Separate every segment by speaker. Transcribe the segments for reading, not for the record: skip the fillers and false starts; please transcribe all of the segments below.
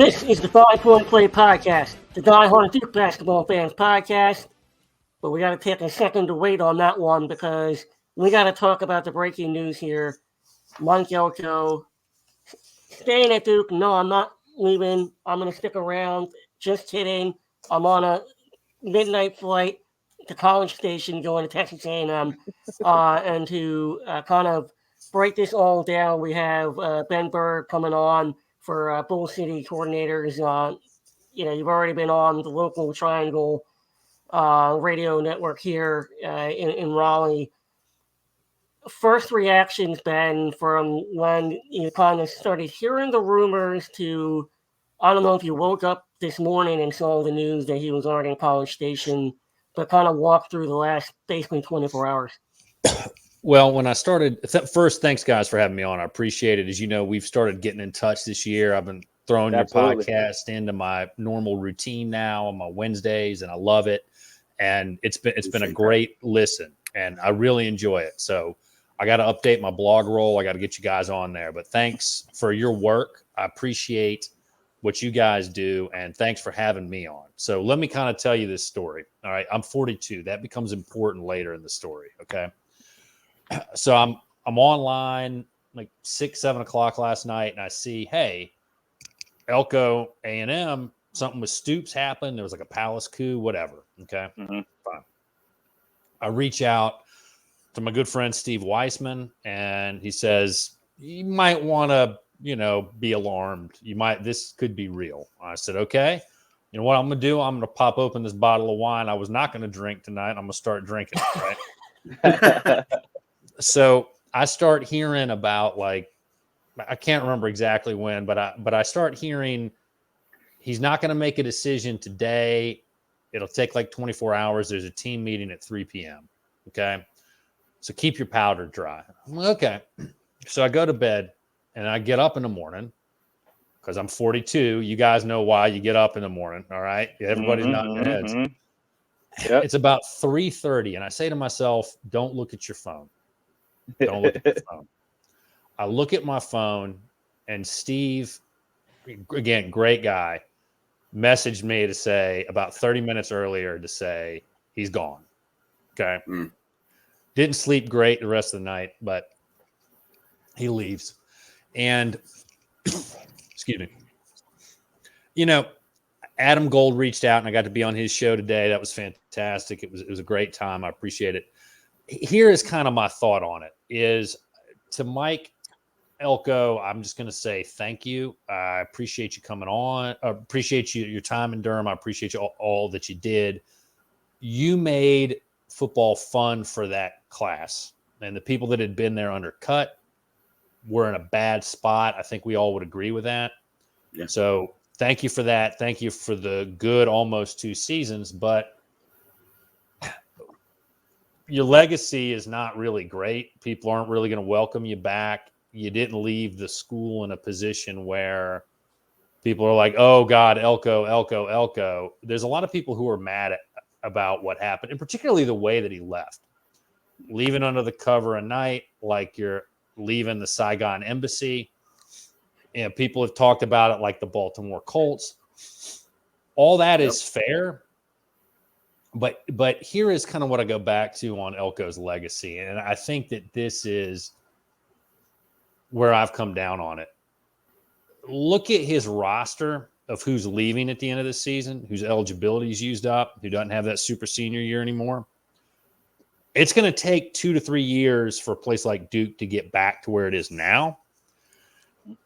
Speaker 1: This is the 5 Point Play Podcast, the Die Hard Duke Basketball Fans Podcast. But we got to take a second to wait on that one because we got to talk about the breaking news here. Mike Elko staying at Duke. No, I'm not leaving. I'm going to stick around. Just kidding. I'm on a midnight flight to College Station going to Texas A&M. And to kind of break this all down, we have Ben Berg coming on for Bull City coordinators. You've already been on the local Triangle radio network here in Raleigh. First reactions, Ben, from when you kind of started hearing the rumors to, I don't know if you woke up this morning and saw the news that he was already in College Station, but kind of walk through the last basically 24 hours.
Speaker 2: Well, when I started, first, thanks guys for having me on. I appreciate it. As you know, we've started getting in touch this year. I've been throwing your podcast into my normal routine now on my Wednesdays, and I love it. And it's been a great listen, and I really enjoy it. So I got to update my blog roll. I got to get you guys on there. But thanks for your work. I appreciate what you guys do, and thanks for having me on. So let me kind of tell you this story. All right, I'm 42. That becomes important later in the story. Okay. So I'm online like 6, 7 o'clock last night, and I see, hey, Elko A&M, something with Stoops happened. There was like a palace coup, whatever. Okay, Fine. I reach out to my good friend Steve Weissman, and he says, you might want to, be alarmed. This could be real. I said, okay. You know what I'm going to do? I'm going to pop open this bottle of wine I was not going to drink tonight. I'm going to start drinking it, right? So I start hearing about, like, I can't remember exactly when, but I start hearing he's not going to make a decision today. It'll take like 24 hours. There's a team meeting at 3 p.m. Okay. So keep your powder dry. Okay. So I go to bed and I get up in the morning because I'm 42. You guys know why you get up in the morning. All right. Everybody's nodding their heads. Yep. It's about 3:30. And I say to myself, don't look at your phone. Don't look at your phone. I look at my phone, and Steve, again, great guy, messaged me to say about 30 minutes earlier to say he's gone. Okay. Didn't sleep great the rest of the night, but he leaves. And excuse me. Adam Gold reached out, and I got to be on his show today. That was fantastic. It was a great time. I appreciate it. Here is kind of my thought on it is to Mike Elko, I'm just going to say thank you. I appreciate you coming on. I appreciate your time in Durham. I appreciate you all that you did. You made football fun for that class, and the people that had been there undercut were in a bad spot. I think we all would agree with that. Yeah. So thank you for that. Thank you for the good almost 2 seasons, but your legacy is not really great. People aren't really going to welcome you back. You didn't leave the school in a position where people are like, oh, God, Elko, Elko, Elko. There's a lot of people who are mad about what happened, and particularly the way that he left. Leaving under the cover of night like you're leaving the Saigon embassy. People have talked about it like the Baltimore Colts. All that is fair. But here is kind of what I go back to on Elko's legacy. And I think that this is where I've come down on it. Look at his roster of who's leaving at the end of the season, whose eligibility is used up, who doesn't have that super senior year anymore. It's going to take 2 to 3 years for a place like Duke to get back to where it is now.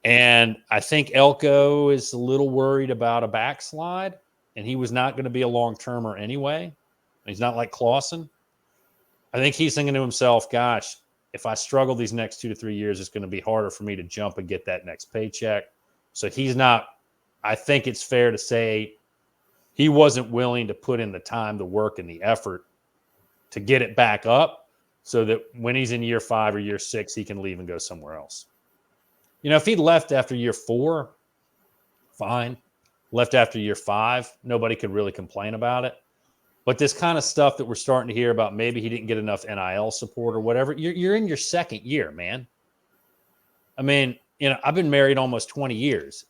Speaker 2: And I think Elko is a little worried about a backslide. And he was not going to be a long-termer anyway. He's not like Clausen. I think he's thinking to himself, gosh, if I struggle these next 2 to 3 years, it's going to be harder for me to jump and get that next paycheck. So he's not – I think it's fair to say he wasn't willing to put in the time, the work, and the effort to get it back up so that when he's in year 5 or year 6, he can leave and go somewhere else. If he'd left after year 4, fine. Left after year 5, nobody could really complain about it. But this kind of stuff that we're starting to hear about, maybe he didn't get enough NIL support or whatever, you're in your 2nd year, man. I mean, I've been married almost 20 years.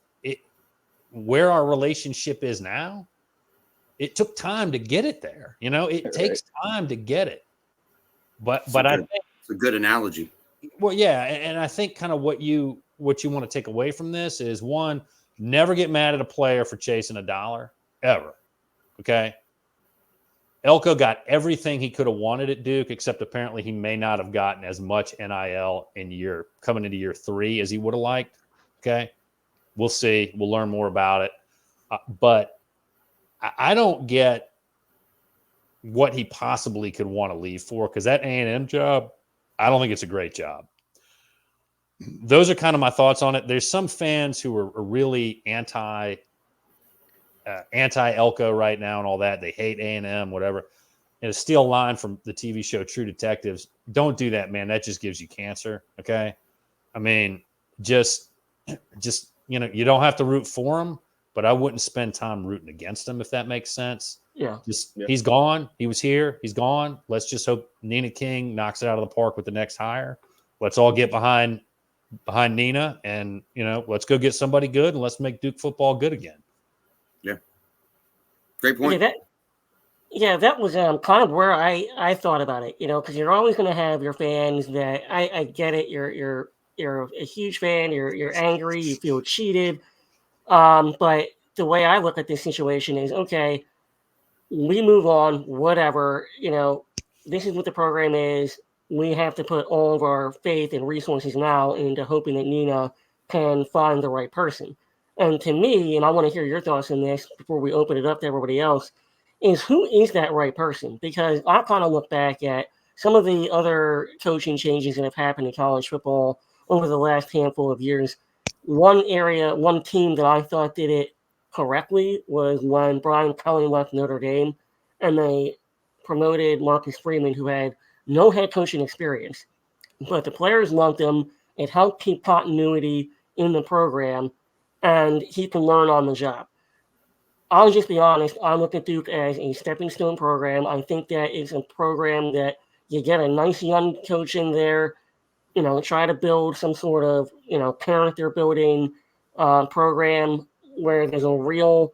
Speaker 2: where our relationship is now, it took time to get it there. It takes time to get it. But I think
Speaker 3: it's a good analogy.
Speaker 2: Well, yeah, and I think kind of what you want to take away from this is, one, never get mad at a player for chasing a dollar ever. Okay. Elko got everything he could have wanted at Duke, except apparently he may not have gotten as much NIL coming into year 3 as he would have liked. Okay. We'll see. We'll learn more about it. But I don't get what he possibly could want to leave for, because that A&M job, I don't think it's a great job. Those are kind of my thoughts on it. There's some fans who are really anti Elko right now and all that. They hate A&M, whatever. And to steal a line from the TV show True Detectives, don't do that, man. That just gives you cancer. Okay. I mean, just you don't have to root for him, but I wouldn't spend time rooting against him, if that makes sense.
Speaker 1: Yeah.
Speaker 2: He's gone. He was here. He's gone. Let's just hope Nina King knocks it out of the park with the next hire. Let's all get behind Nina, and let's go get somebody good, and let's make Duke football good again.
Speaker 3: Yeah. Great point.
Speaker 1: That was kind of where I thought about it, because you're always going to have your fans that I get it. You're a huge fan. You're angry. You feel cheated. But the way I look at this situation is, okay, we move on, whatever, this is what the program is. We have to put all of our faith and resources now into hoping that Nina can find the right person. And to me, and I want to hear your thoughts on this before we open it up to everybody else, is who is that right person? Because I kind of look back at some of the other coaching changes that have happened in college football over the last handful of years. One team that I thought did it correctly was when Brian Kelly left Notre Dame and they promoted Marcus Freeman, who had no head coaching experience. But the players loved him. It helped keep continuity in the program, and he can learn on the job. I'll just be honest, I look at Duke as a stepping stone program. I think that it's a program that you get a nice young coach in there, try to build some sort of, character building program where there's a real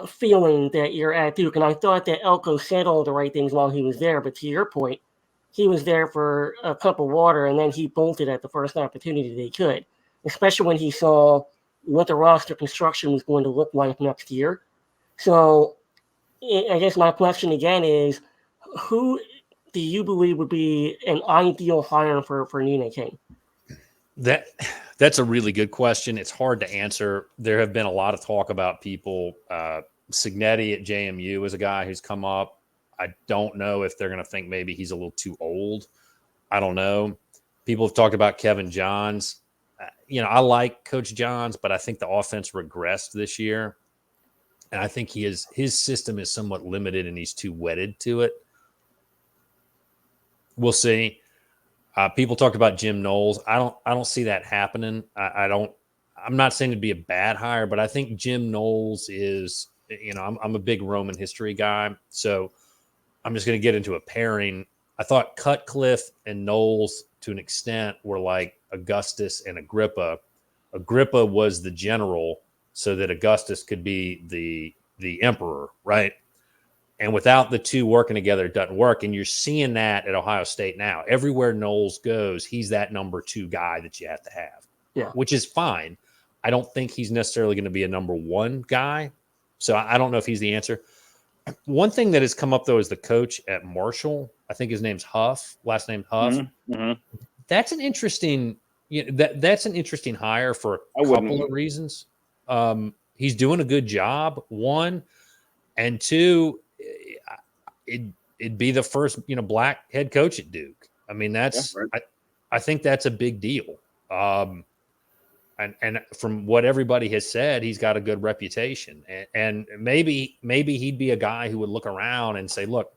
Speaker 1: feeling that you're at Duke. And I thought that Elko said all the right things while he was there. But to your point, he was there for a cup of water, and then he bolted at the first opportunity that he could, especially when he saw what the roster construction was going to look like next year. So I guess my question again is, who do you believe would be an ideal hire for Nina King?
Speaker 2: That's a really good question. It's hard to answer. There have been a lot of talk about people. Signetti at JMU is a guy who's come up. I don't know if they're going to think maybe he's a little too old. I don't know. People have talked about Kevin Johns. I like Coach Johns, but I think the offense regressed this year. And I think his system is somewhat limited and he's too wedded to it. We'll see. People talked about Jim Knowles. I don't see that happening. I'm not saying it'd be a bad hire, but I think Jim Knowles is, I'm a big Roman history guy. So I'm just going to get into a pairing. I thought Cutcliffe and Knowles, to an extent, were like Augustus and Agrippa. Agrippa was the general so that Augustus could be the emperor, right? And without the two working together, it doesn't work. And you're seeing that at Ohio State now. Everywhere Knowles goes, he's that number 2 guy that you have to have, which is fine. I don't think he's necessarily going to be a number 1 guy. So I don't know if he's the answer. One thing that has come up, though, is the coach at Marshall. I think his name's Huff, last name Huff.
Speaker 4: Mm-hmm.
Speaker 2: That's an interesting that's an interesting hire for a couple of reasons. He's doing a good job, 1, and 2, it'd be the first black head coach at Duke. I mean, that's right. I think that's a big deal. And from what everybody has said, he's got a good reputation. And maybe he'd be a guy who would look around and say, look,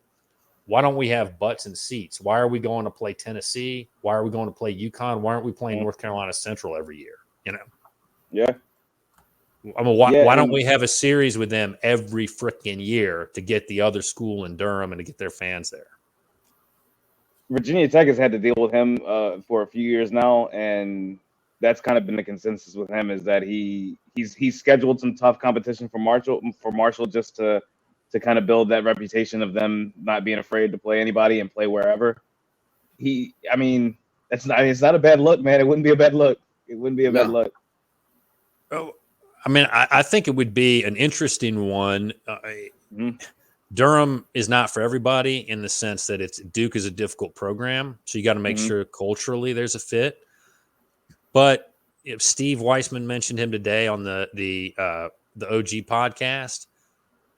Speaker 2: why don't we have butts and seats? Why are we going to play Tennessee? Why are we going to play UConn? Why aren't we playing North Carolina Central every year?
Speaker 4: Yeah.
Speaker 2: I mean, why don't we have a series with them every freaking year to get the other school in Durham and to get their fans there?
Speaker 4: Virginia Tech has had to deal with him for a few years now, and that's kind of been the consensus with him, is that he's scheduled some tough competition for Marshall just to kind of build that reputation of them not being afraid to play anybody and play wherever. It's not a bad look, man. It wouldn't be a bad look. It wouldn't be a bad look.
Speaker 2: Oh, I think it would be an interesting one. Durham is not for everybody in the sense that Duke is a difficult program, so you got to make sure culturally there's a fit. But if Steve Weissman mentioned him today on the OG podcast,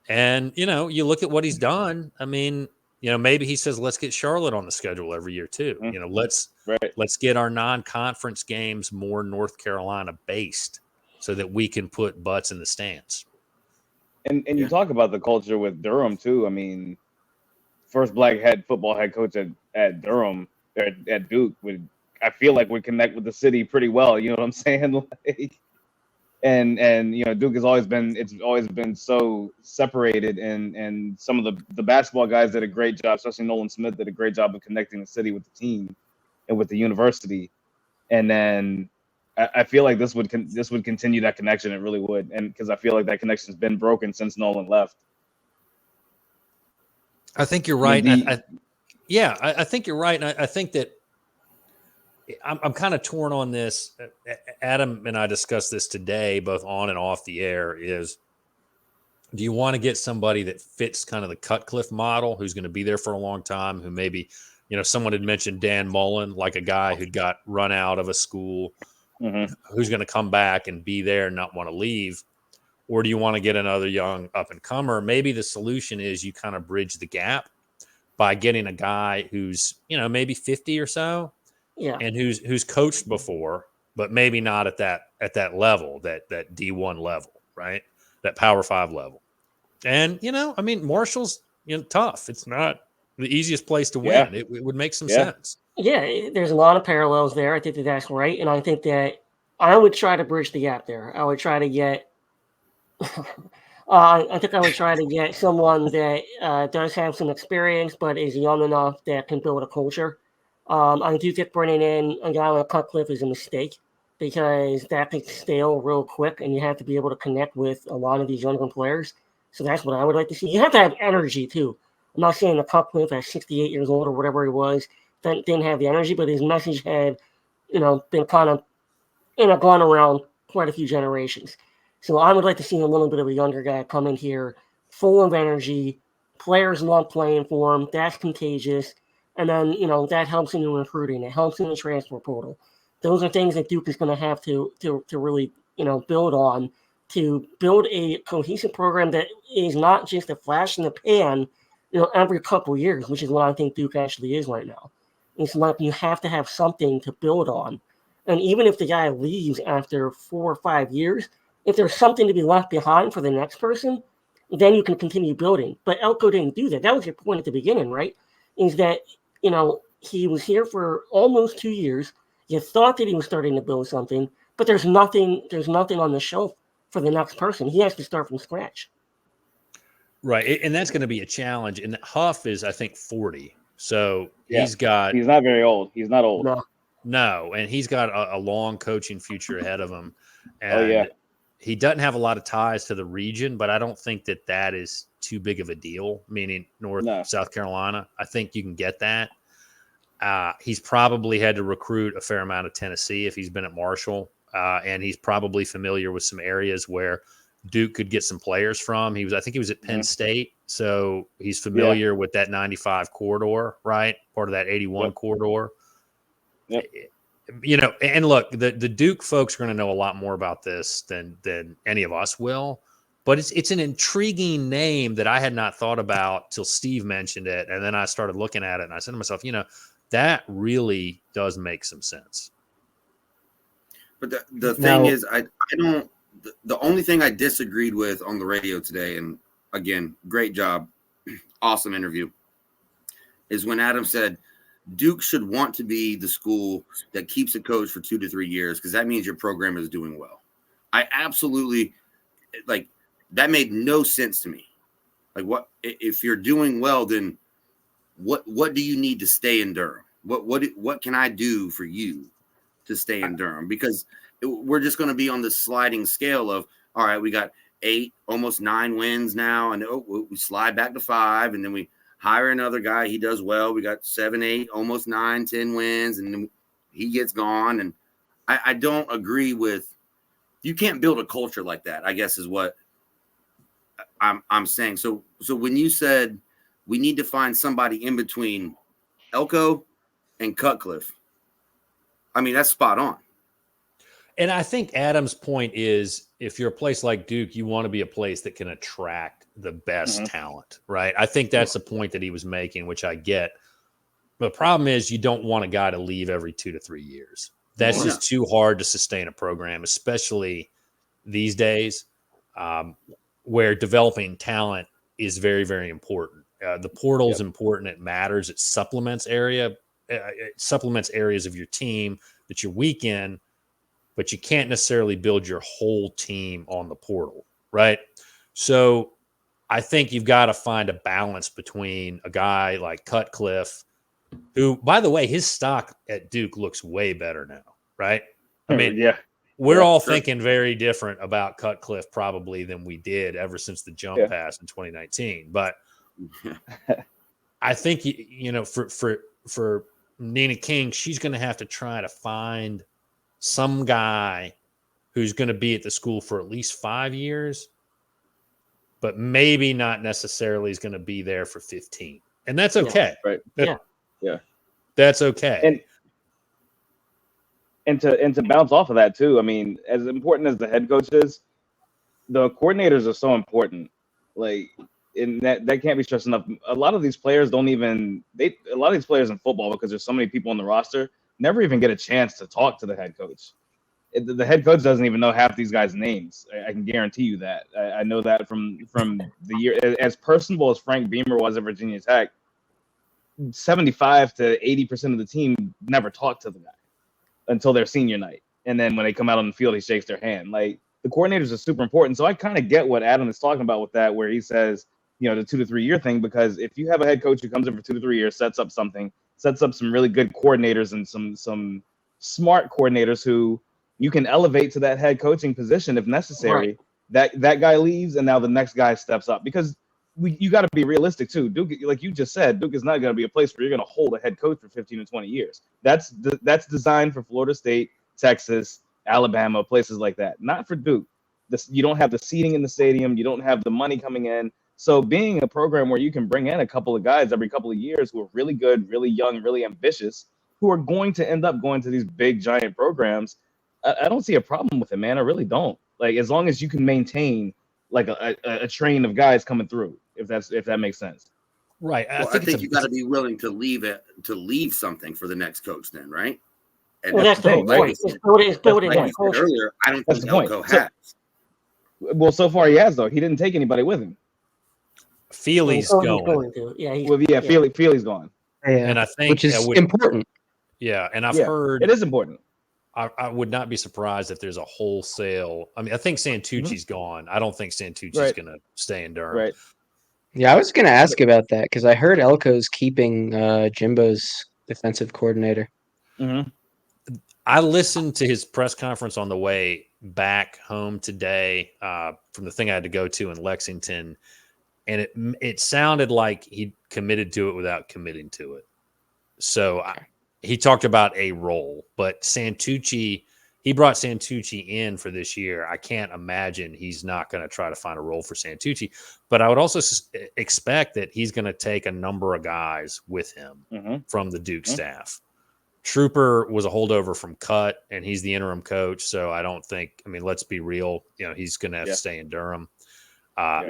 Speaker 2: and you look at what he's done. I mean, maybe he says let's get Charlotte on the schedule every year too. Let's get our non-conference games more North Carolina based, so that we can put butts in the stands.
Speaker 4: And you talk about the culture with Durham too. I mean, first black football head coach at Durham at Duke I feel like would connect with the city pretty well. You know what I'm saying? And Duke has always been so separated, and some of the basketball guys did a great job, especially Nolan Smith did a great job of connecting the city with the team and with the university. And then I feel like this would continue that connection. It really would, and because I feel like that connection's been broken since Nolan left.
Speaker 2: I think you're right. I think you're right, and I think that I'm kind of torn on this. Adam and I discussed this today, both on and off the air. Is do you want to get somebody that fits kind of the Cutcliffe model, who's going to be there for a long time, who maybe, someone had mentioned Dan Mullen, like a guy who'd got run out of a school, who's going to come back and be there and not want to leave? Or do you want to get another young up-and-comer? Maybe the solution is you kind of bridge the gap by getting a guy who's, maybe 50 or so, and who's coached before, but maybe not at that level, that D1 level, right? That Power 5 level. And, Marshall's, tough. It's not the easiest place to win. It would make some sense.
Speaker 1: Yeah, there's a lot of parallels there. I think that's right. And I think that I would try to bridge the gap there. I would try to get I think I would try to get someone that does have some experience but is young enough that can build a culture. I do think bringing in a guy like Cutcliffe is a mistake, because that gets stale real quick, and you have to be able to connect with a lot of these younger players. So that's what I would like to see. You have to have energy too. I'm not saying the Cutcliffe at 68 years old or whatever he was didn't have the energy, but his message had, been kind of, gone around quite a few generations. So I would like to see a little bit of a younger guy come in here, full of energy. Players love playing for him. That's contagious. And then, that helps in the recruiting. It helps in the transfer portal. Those are things that Duke is going to have to really, build on, to build a cohesive program that is not just a flash in the pan, every couple of years, which is what I think Duke actually is right now. It's like you have to have something to build on. And even if the guy leaves after 4 or 5 years, if there's something to be left behind for the next person, then you can continue building. But Elko didn't do that. That was your point at the beginning, right? Is that, he was here for almost 2 years. You thought that he was starting to build something, but there's nothing on the shelf for the next person. He has to start from scratch.
Speaker 2: Right. And that's going to be a challenge. And Huff is, I think, 40. So he's not
Speaker 4: very old. He's not old.
Speaker 2: No. And he's got a long coaching future ahead of him. And he doesn't have a lot of ties to the region, but I don't think that is too big of a deal, meaning South Carolina. I think you can get that. He's probably had to recruit a fair amount of Tennessee if he's been at Marshall. And he's probably familiar with some areas where Duke could get some players from. I think he was at Penn State. So he's familiar with that 95 corridor, right? Part of that 81 corridor.
Speaker 4: Yep.
Speaker 2: And look, the Duke folks are going to know a lot more about this than any of us will. But it's an intriguing name that I had not thought about till Steve mentioned it. And then I started looking at it and I said to myself, that really does make some sense.
Speaker 3: But the thing is, I don't. The only thing I disagreed with on the radio today, and again, great job, awesome interview, is when Adam said Duke should want to be the school that keeps a coach for 2 to 3 years, because that means your program is doing well. I absolutely that made no sense to me. Like, what if you're doing well, then what do you need to stay in Durham? What can I do for you to stay in Durham, because we're just going to be on the sliding scale of, all right, we got 8, almost 9 wins now, and we slide back to 5, and then we hire another guy. He does well. We got 7, 8, almost 9, 10 wins, and then he gets gone. And I don't agree with, you can't build a culture like that, I guess is what I'm saying. So when you said we need to find somebody in between Elko and Cutcliffe, I mean, that's spot on.
Speaker 2: And I think Adam's point is, if you're a place like Duke, you want to be a place that can attract the best talent, right? I think that's the point that he was making, which I get. The problem is you don't want a guy to leave every 2 to 3 years. That's just too hard to sustain a program, especially these days, where developing talent is very, very important. The portal is important. It matters. It supplements areas of your team that you're weak in, but you can't necessarily build your whole team on the portal, right? So I think you've got to find a balance between a guy like Cutcliffe, who, by the way, his stock at Duke looks way better now, right? I mean, we're all thinking very different about Cutcliffe probably than we did ever since the jump pass in 2019. But I think, for Nina King, she's going to have to try to find some guy who's going to be at the school for at least 5 years, but maybe not necessarily is going to be there for 15. And that's okay.
Speaker 4: Right.
Speaker 2: Yeah. That's okay.
Speaker 4: And to bounce off of that too, I mean, as important as the head coach is, the coordinators are so important. Like, and that can't be stressed enough. A lot of these players a lot of these players in football, because there's so many people on the roster, never even get a chance to talk to the head coach. The head coach doesn't even know half these guys' names. I can guarantee you that. I know that from the year. As personable as Frank Beamer was at Virginia Tech, 75 to 80% of the team never talked to the guy until their senior night. And then when they come out on the field, he shakes their hand. Like, the coordinators are super important. So I kind of get what Adam is talking about with that, where he says, the 2 to 3 year thing, because if you have a head coach who comes in for 2 to 3 years, sets up some really good coordinators and some smart coordinators who you can elevate to that head coaching position if necessary, that guy leaves and now the next guy steps up. Because you got to be realistic too. Duke, like you just said, Duke is not going to be a place where you're going to hold a head coach for 15 to 20 years. That's designed for Florida State, Texas, Alabama, places like that. Not for Duke. You don't have the seating in the stadium. You don't have the money coming in. So being a program where you can bring in a couple of guys every couple of years who are really good, really young, really ambitious, who are going to end up going to these big, giant programs, I don't see a problem with it, man. I really don't. Like, as long as you can maintain like a train of guys coming through, if that makes sense.
Speaker 2: Right.
Speaker 3: I think you got to be willing to leave something for the next coach then, right? And
Speaker 1: well, that's the whole point. It's building
Speaker 3: like you said earlier, I don't think Elko has.
Speaker 4: Well, so far he has, though. He didn't take anybody with him.
Speaker 2: Feely's going.
Speaker 4: Feely's gone.
Speaker 5: Yeah,
Speaker 2: and I think
Speaker 5: which is important.
Speaker 2: Yeah, and I've heard
Speaker 4: it is important.
Speaker 2: I would not be surprised if there's a wholesale. I mean, I think Santucci's gone. I don't think Santucci's going to stay in Durham.
Speaker 4: Right.
Speaker 5: Yeah, I was going to ask about that because I heard Elko's keeping Jimbo's defensive coordinator.
Speaker 4: Mm-hmm.
Speaker 2: I listened to his press conference on the way back home today from the thing I had to go to in Lexington, and it sounded like he committed to it without committing to it. So he talked about a role, but Santucci, he brought Santucci in for this year. I can't imagine he's not going to try to find a role for Santucci, but I would also expect that he's going to take a number of guys with him from the Duke staff. Trooper was a holdover from Cut, and he's the interim coach. So I don't think, let's be real. He's going to have to stay in Durham,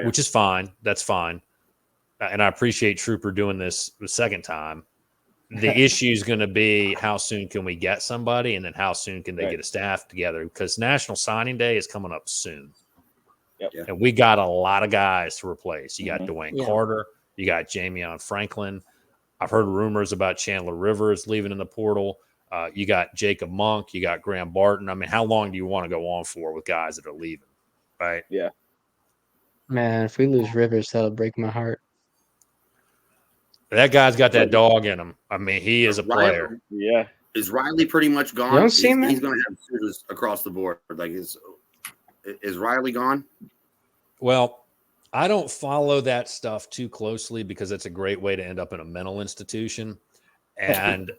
Speaker 2: which is fine. That's fine. And I appreciate Trooper doing this the second time. The issue is going to be how soon can we get somebody, and then how soon can they get a staff together? Because National Signing Day is coming up soon.
Speaker 4: Yep.
Speaker 2: And we got a lot of guys to replace. You got Dwayne Carter. You got Jamion Franklin. I've heard rumors about Chandler Rivers leaving in the portal. You got Jacob Monk. You got Graham Barton. How long do you want to go on for with guys that are leaving? Right?
Speaker 4: Yeah.
Speaker 5: Man, if we lose Rivers, that'll break my heart.
Speaker 2: That guy's got that dog in him. He is a player.
Speaker 4: Yeah.
Speaker 3: Is Riley pretty much gone?
Speaker 5: You don't see him?
Speaker 3: He's going to have shooters across the board. Like, is Riley gone?
Speaker 2: Well, I don't follow that stuff too closely because it's a great way to end up in a mental institution. And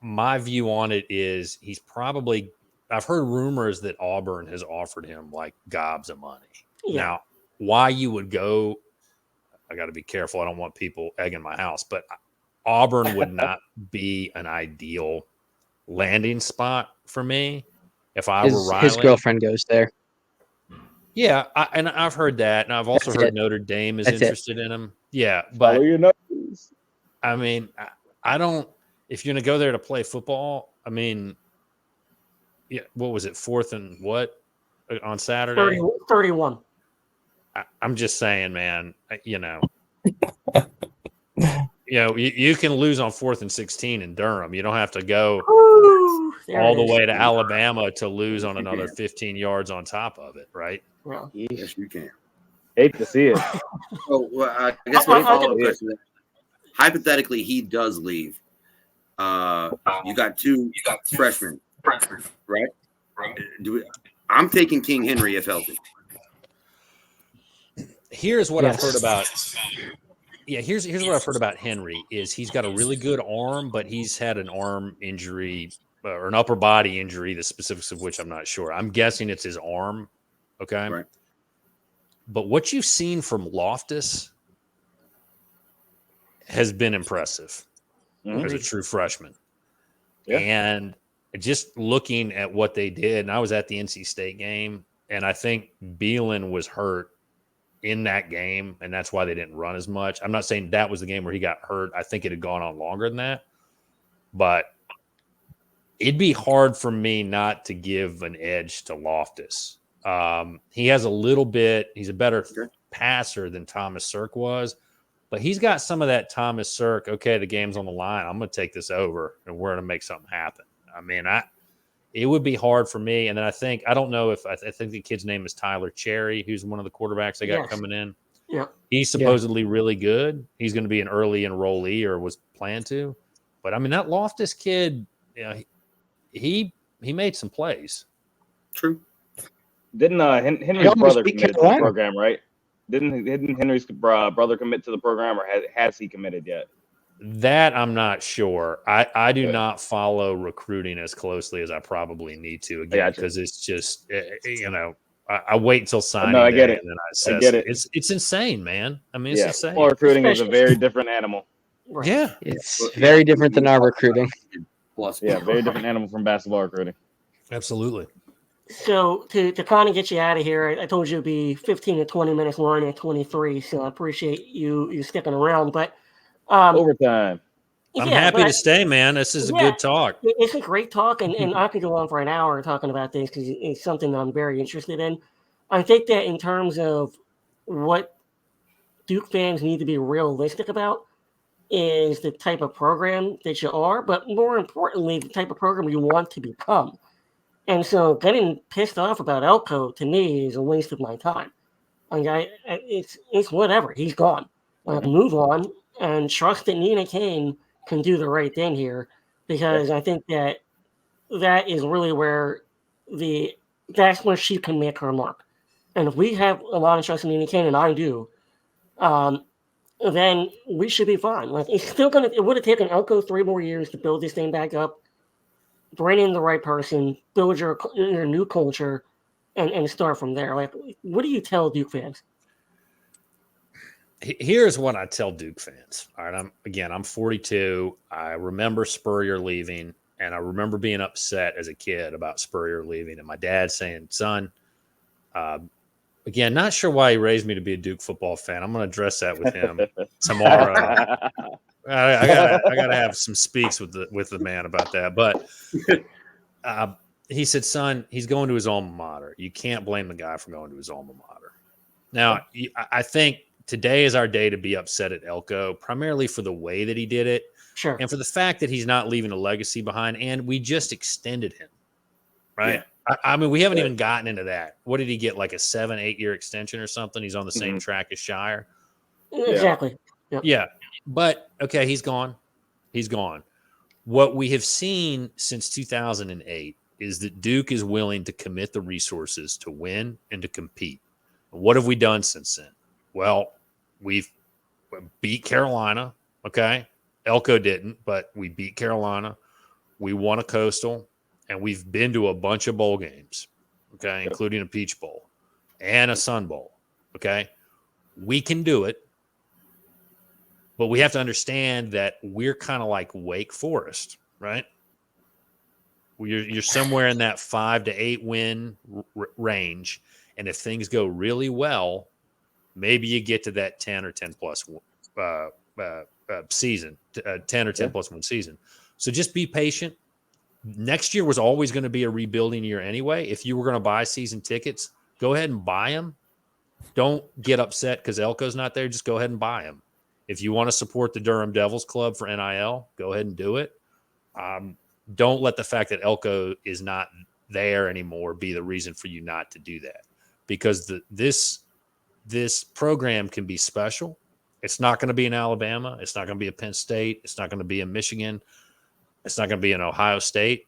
Speaker 2: my view on it is he's probably – I've heard rumors that Auburn has offered him like gobs of money.
Speaker 1: Yeah.
Speaker 2: Now, why you would go – I got to be careful. I don't want people egging my house. But Auburn would not be an ideal landing spot for me if I were Riley.
Speaker 5: His girlfriend goes there.
Speaker 2: Yeah, and I've heard that, and I've also heard Notre Dame is interested in him. Yeah, but
Speaker 4: Follow your nose.
Speaker 2: I mean, I don't. If you're gonna go there to play football, I mean, yeah, what was it, 4th and what on Saturday?
Speaker 1: 31.
Speaker 2: I'm just saying, man. You know, you can lose on 4th and 16 in Durham. You don't have to go all the way to Alabama to lose on another 15 yards on top of it, right?
Speaker 1: Well,
Speaker 3: Yes, you can.
Speaker 4: Hate to see it.
Speaker 3: Oh, well, I guess my follow-up question. Hypothetically, he does leave. You got two freshmen, right? I'm taking King Henry if healthy.
Speaker 2: Here's what I've heard about. Yeah, here's what I've heard about Henry is he's got a really good arm, but he's had an arm injury or an upper body injury, the specifics of which I'm not sure. I'm guessing it's his arm. Okay.
Speaker 3: Right.
Speaker 2: But what you've seen from Loftus has been impressive as a true freshman. Yeah. And just looking at what they did, and I was at the NC State game, and I think Beelan was hurt in that game, and that's why they didn't run as much. I'm not saying that was the game where he got hurt. I think it had gone on longer than that. But it'd be hard for me not to give an edge to Loftus. He has a little bit – he's a better passer than Thomas Sirk was, but he's got some of that Thomas Sirk, okay, the game's on the line. I'm going to take this over, and we're going to make something happen. I mean, it would be hard for me. And then I don't know if I think the kid's name is Tyler Cherry, who's one of the quarterbacks they got coming in.
Speaker 1: Yeah.
Speaker 2: He's supposedly really good. He's going to be an early enrollee or was planned to. But, I mean, that Loftus kid, he made some plays.
Speaker 3: True.
Speaker 4: Didn't Henry's brother commit to the program, right? Didn't Henry's brother commit to the program, or has he committed yet?
Speaker 2: That I'm not sure. I do not follow recruiting as closely as I probably need to, again, because it's just, I wait until signing
Speaker 4: I get
Speaker 2: day
Speaker 4: it.
Speaker 2: and then I assess
Speaker 4: get it.
Speaker 2: It's insane, man. I mean, it's insane.
Speaker 4: Football recruiting is a very different animal.
Speaker 1: Right.
Speaker 2: Yeah.
Speaker 5: It's very different than our recruiting.
Speaker 4: Very different animal from basketball recruiting.
Speaker 2: Absolutely.
Speaker 1: So to kind of get you out of here, I told you it'd be 15 to 20 minutes, we're only at 23, so I appreciate you sticking around. But
Speaker 4: overtime.
Speaker 2: I'm happy to stay, man. This is a good talk.
Speaker 1: It's a great talk, and I could go on for an hour talking about this because it's something that I'm very interested in. I think that in terms of what Duke fans need to be realistic about is the type of program that you are, but more importantly, the type of program you want to become. And so getting pissed off about Elko, to me, is a waste of my time. I mean, it's whatever. He's gone. Move on and trust that Nina Kane can do the right thing here, because I think that is really where that's where she can make her mark. And if we have a lot of trust in Nina Kane, and I do, then we should be fine. Like, it would have taken Elko 3 more years to build this thing back up, bring in the right person, build your new culture, and start from there. Like, what do you tell Duke fans?
Speaker 2: Here's what I tell Duke fans. All right, I'm 42. I remember Spurrier leaving, and I remember being upset as a kid about Spurrier leaving, and my dad saying, "Son," again, not sure why he raised me to be a Duke football fan. I'm going to address that with him tomorrow. I gotta have some speaks with the man about that. But he said, "Son, he's going to his alma mater. You can't blame the guy for going to his alma mater." Now, I think today is our day to be upset at Elko, primarily for the way that he did it, and for the fact that he's not leaving a legacy behind. And we just extended him, right? Yeah. I mean, we haven't even gotten into that. What did he get? Like a 7-8 year extension or something? He's on the same track as Shire.
Speaker 1: Exactly.
Speaker 2: Yep. Yeah. But okay, he's gone. what we have seen since 2008 is that Duke is willing to commit the resources to win and to compete. What have we done since then? Well, we've beat Carolina. Okay. Elko didn't, but we beat Carolina. We won a Coastal, and we've been to a bunch of bowl games. Okay. Including a Peach Bowl and a Sun Bowl. Okay. We can do it. But we have to understand that we're kind of like Wake Forest, right? You're somewhere in that 5 to 8 win range. And if things go really well, maybe you get to that 10 or 10 plus season, 10 or 10 plus 1 season. So just be patient. Next year was always going to be a rebuilding year anyway. If you were going to buy season tickets, go ahead and buy them. Don't get upset because Elko's not there. Just go ahead and buy them. If you want to support the Durham Devils Club for NIL, go ahead and do it. Don't let the fact that Elko is not there anymore be the reason for you not to do that, because this program can be special. It's not going to be in Alabama. It's not going to be a Penn State. It's not going to be in Michigan. It's not going to be in Ohio State.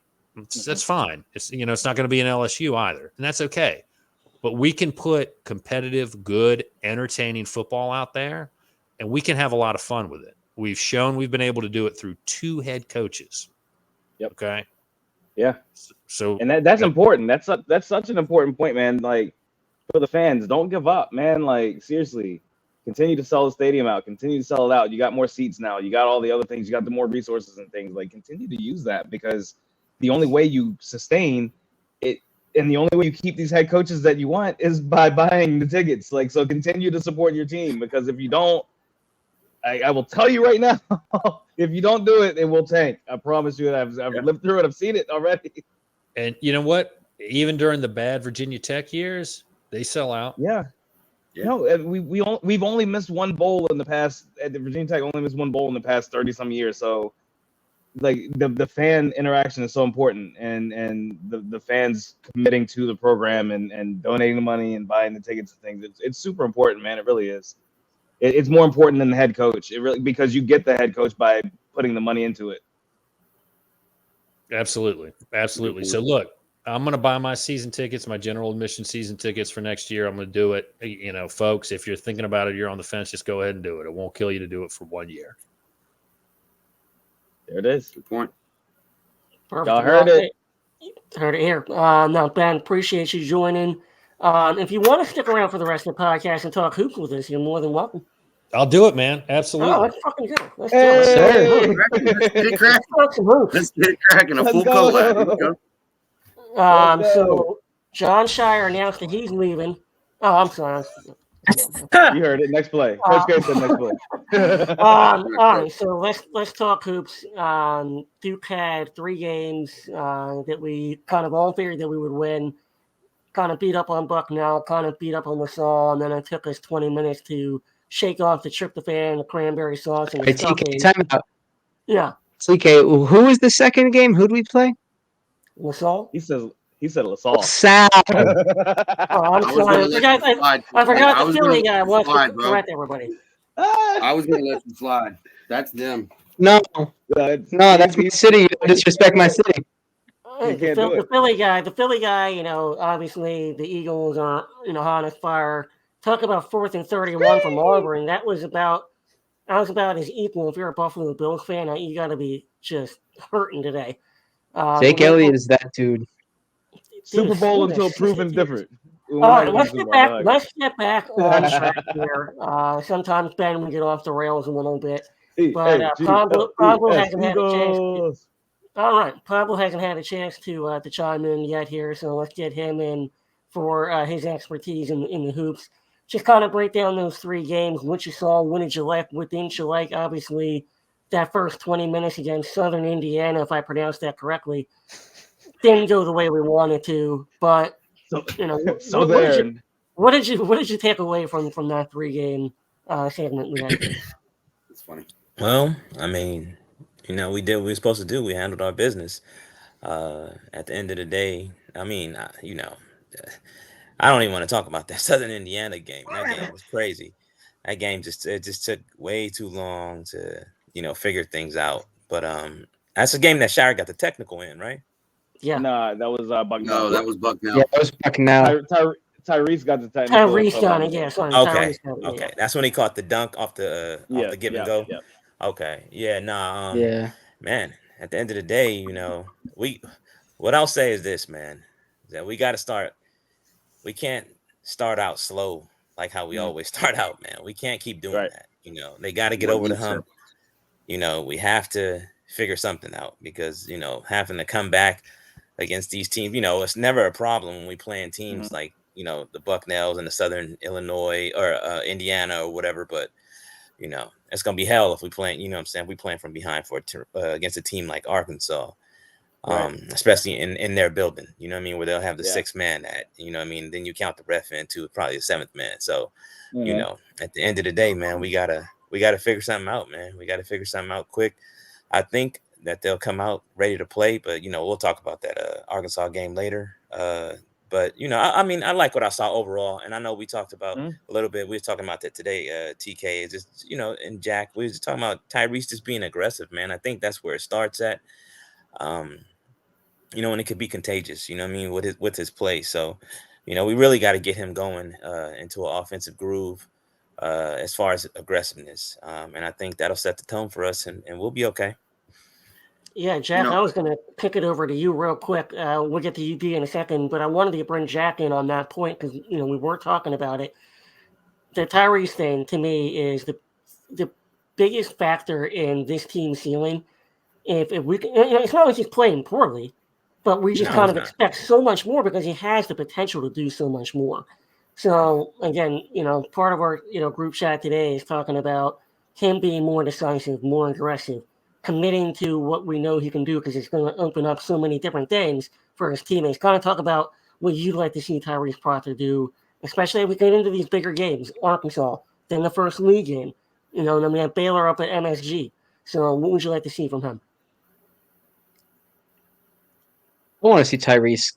Speaker 2: That's fine. It's not going to be in LSU either, and that's okay. But we can put competitive, good, entertaining football out there, and we can have a lot of fun with it. We've shown we've been able to do it through 2 head coaches.
Speaker 4: Yep.
Speaker 2: Okay.
Speaker 4: Yeah.
Speaker 2: So
Speaker 4: that's important. That's such an important point, man. Like, for the fans, don't give up, man. Like, seriously, continue to sell the stadium out. Continue to sell it out. You got more seats now. You got all the other things. You got the more resources and things. Like, continue to use that, because the only way you sustain it and the only way you keep these head coaches that you want is by buying the tickets. Like, so continue to support your team, because if you don't, I will tell you right now, if you don't do it, it will tank. I promise you. I've lived through it. I've seen it already.
Speaker 2: And you know what? Even during the bad Virginia Tech years, they sell out.
Speaker 4: Yeah. No, we've only missed 1 bowl in the past. At the Virginia Tech only missed 1 bowl in the past 30-some years. So, like, the fan interaction is so important, and the fans committing to the program and donating the money and buying the tickets and things. It's super important, man. It really is. It's more important than the head coach. It really, because you get the head coach by putting the money into it.
Speaker 2: Absolutely. So look, I'm going to buy my season tickets, my general admission season tickets for next year. I'm going to do it. Folks, if you're thinking about it, you're on the fence, just go ahead and do it. It won't kill you to do it for 1 year.
Speaker 4: There it is.
Speaker 3: Good point.
Speaker 1: Perfect.
Speaker 4: Y'all heard it.
Speaker 1: Heard it here. No, Ben, appreciate you joining. If you want to stick around for the rest of the podcast and talk hoops with us, you're more than welcome.
Speaker 2: I'll do it, man. Absolutely.
Speaker 1: Oh, let's fucking go. Let's do it.
Speaker 3: Let's get it cracking. A full collab.
Speaker 1: So John Shire announced that he's leaving. Oh, I'm sorry.
Speaker 4: You heard it. Next play. Coach K said next play.
Speaker 1: All right, so let's talk hoops. Duke had 3 games that we kind of all figured that we would win. Kind of beat up on Bucknell, kind of beat up on LaSalle, and then it took us 20 minutes to shake off the tryptophan, the cranberry sauce, and the
Speaker 5: TK, time out.
Speaker 1: Yeah.
Speaker 5: TK, who was the second game? Who'd we play?
Speaker 1: LaSalle?
Speaker 4: He said LaSalle.
Speaker 5: LaSalle.
Speaker 1: I'm sorry. I forgot the Philly guy wants to correct everybody.
Speaker 3: I was going to let you slide. That's them.
Speaker 5: No, that's my city. You disrespect my city.
Speaker 1: The Philly guy, obviously the Eagles are, hot as fire. Talk about 4th and 31 from Auburn. That was about as equal. If you're a Buffalo Bills fan, you got to be just hurting today.
Speaker 5: Jake Elliott is that dude.
Speaker 4: Super Bowl until proven different.
Speaker 1: All right, let's get back on track here. Sometimes, Ben, we get off the rails a little bit. But Pablo hasn't had a chance. All right, Pablo hasn't had a chance to chime in yet here, so let's get him in for his expertise in the hoops. Just kind of break down those 3 games, what you saw, what did you like, what didn't you like. Obviously, that first 20 minutes against Southern Indiana, if I pronounced that correctly, didn't go the way we wanted to. But what did you take away from that 3-game segment we had?
Speaker 3: It's funny.
Speaker 6: Well, I mean, we did what we were supposed to do. We handled our business. At the end of the day, I mean, I don't even want to talk about that Southern Indiana game. That game was crazy. That game just took way too long to, figure things out. But That's a game that Shire got the technical in, right?
Speaker 1: Yeah.
Speaker 4: Nah, that was Bucknell.
Speaker 3: No, that was Bucknell.
Speaker 5: Yeah, that was Bucknell.
Speaker 4: Tyrese got the technical.
Speaker 1: Tyrese got it. Yeah, sorry.
Speaker 6: Okay,
Speaker 1: Tyrese got it.
Speaker 6: okay.
Speaker 1: Yeah.
Speaker 6: That's when he caught the dunk off the give and go.
Speaker 4: Yeah.
Speaker 6: Okay, yeah, nah,
Speaker 5: Yeah.
Speaker 6: man. At the end of the day, what I'll say is this, man, is that we got to start. We can't start out slow like how we always start out, man. We can't keep doing
Speaker 4: Right.
Speaker 6: that. They got to get over the hump. We have to figure something out because having to come back against these teams, it's never a problem when we playing teams like the Bucknells and the Southern Illinois or Indiana or whatever. But it's gonna be hell if we playing. You know what I'm saying? We playing from behind against a team like Arkansas.
Speaker 4: Right.
Speaker 6: Especially in their building, you know what I mean, where they'll have the 6th man at, you know what I mean, then you count the ref in too, probably the 7th man. So, at the end of the day, man, we gotta figure something out, man. We gotta figure something out quick. I think that they'll come out ready to play, but we'll talk about that Arkansas game later. But I mean, I like what I saw overall, and I know we talked about a little bit. We were talking about that today. TK is just and Jack. We was talking about Tyrese just being aggressive, man. I think that's where it starts at. And it could be contagious, what I mean, with his play. So, we really got to get him going into an offensive groove as far as aggressiveness. And I think that'll set the tone for us and we'll be okay.
Speaker 1: Yeah, Jack, I was going to kick it over to you real quick. We'll get to UD in a second, but I wanted to bring Jack in on that point because, we were talking about it. The Tyrese thing, to me, is the biggest factor in this team's ceiling. If we can, it's not like he's playing poorly, but we just kind of expect so much more because he has the potential to do so much more. So again, part of our group chat today is talking about him being more decisive, more aggressive, committing to what we know he can do because it's going to open up so many different things for his teammates. Kind of talk about what you'd like to see Tyrese Proctor do, especially if we get into these bigger games, Arkansas, then the first league game, and then we have Baylor up at MSG. So what would you like to see from him?
Speaker 5: I want to see Tyrese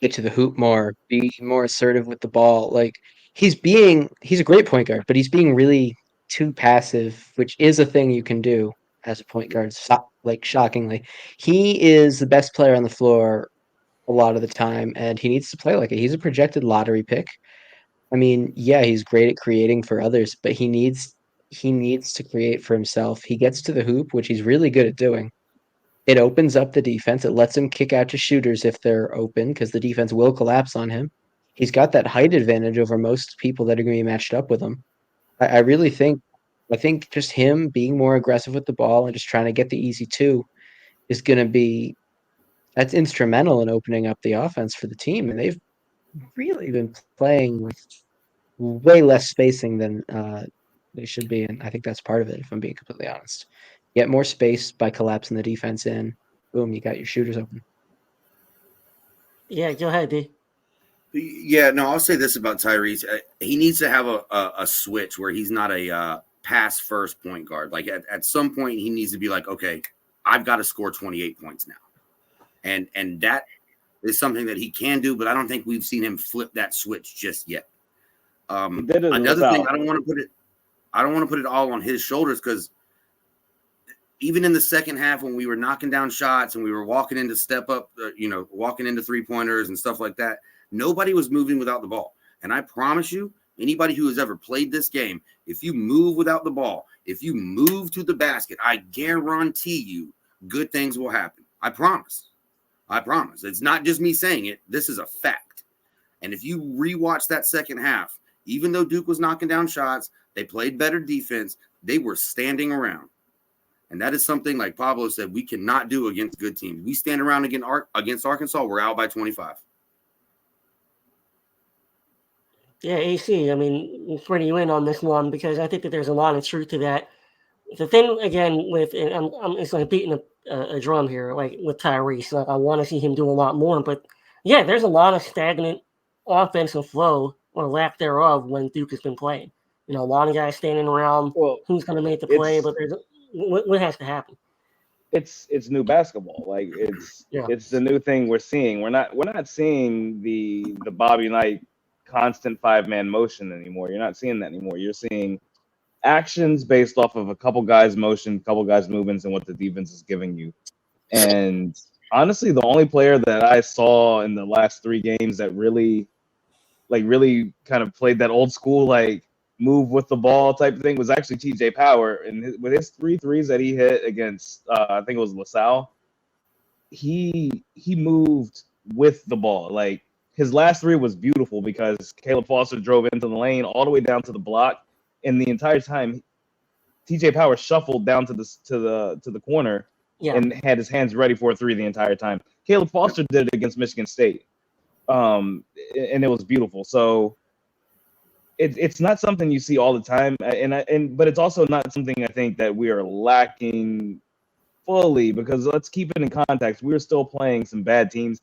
Speaker 5: get to the hoop more, be more assertive with the ball. Like he's a great point guard, but he's being really too passive, which is a thing you can do as a point guard. Shockingly, he is the best player on the floor a lot of the time, and he needs to play like it. He's a projected lottery pick. I mean, yeah, he's great at creating for others, but he needs to create for himself. He gets to the hoop, which he's really good at doing. It opens up the defense. It lets him kick out to shooters if they're open because the defense will collapse on him. He's got that height advantage over most people that are going to be matched up with him. I really think just him being more aggressive with the ball and just trying to get the easy two is going to be that's instrumental in opening up the offense for the team. And they've really been playing with way less spacing than they should be. And I think that's part of it, if I'm being completely honest. Get more space by collapsing the defense in. Boom, you got your shooters open.
Speaker 1: Yeah, go ahead, D.
Speaker 3: Yeah, no, I'll say this about Tyrese. He needs to have a switch where he's not a pass first point guard. Like at some point, he needs to be like, okay, I've got to score 28 points now. And that is something that he can do, but I don't think we've seen him flip that switch just yet. Another thing, I don't want to put it all on his shoulders because even in the second half when we were knocking down shots and we were walking into step up, walking into 3-pointers and stuff like that, nobody was moving without the ball. And I promise you, anybody who has ever played this game, if you move without the ball, if you move to the basket, I guarantee you good things will happen. I promise. It's not just me saying it. This is a fact. And if you rewatch that second half, even though Duke was knocking down shots, they played better defense. They were standing around. And that is something, like Pablo said, we cannot do against good teams. We stand around against Arkansas, we're out by 25.
Speaker 1: Yeah, AC, I mean, bring you in on this one because I think that there's a lot of truth to that. The thing, again, it's like beating a drum here, like with Tyrese. Like, I want to see him do a lot more. But, yeah, there's a lot of stagnant offensive flow or lack thereof when Duke has been playing. A lot of guys standing around who's going to make the play, but there's what has to happen?
Speaker 4: It's new basketball. Like it's the new thing we're seeing. We're not seeing the Bobby Knight constant 5-man motion anymore. You're not seeing that anymore. You're seeing actions based off of a couple guys' motion, couple guys' movements, and what the defense is giving you. And honestly, the only player that I saw in the last 3 games that really kind of played that old school, like, move with the ball type of thing was actually TJ Power. And with his 3 threes that he hit against, I think it was LaSalle, he moved with the ball. Like, his last 3 was beautiful because Caleb Foster drove into the lane all the way down to the block, and the entire time TJ Power shuffled down to the corner and had his hands ready for a 3 the entire time. Caleb Foster did it against Michigan State, and it was beautiful. So it's not something you see all the time, but it's also not something I think that we are lacking fully, because let's keep it in context. We're still playing some bad teams,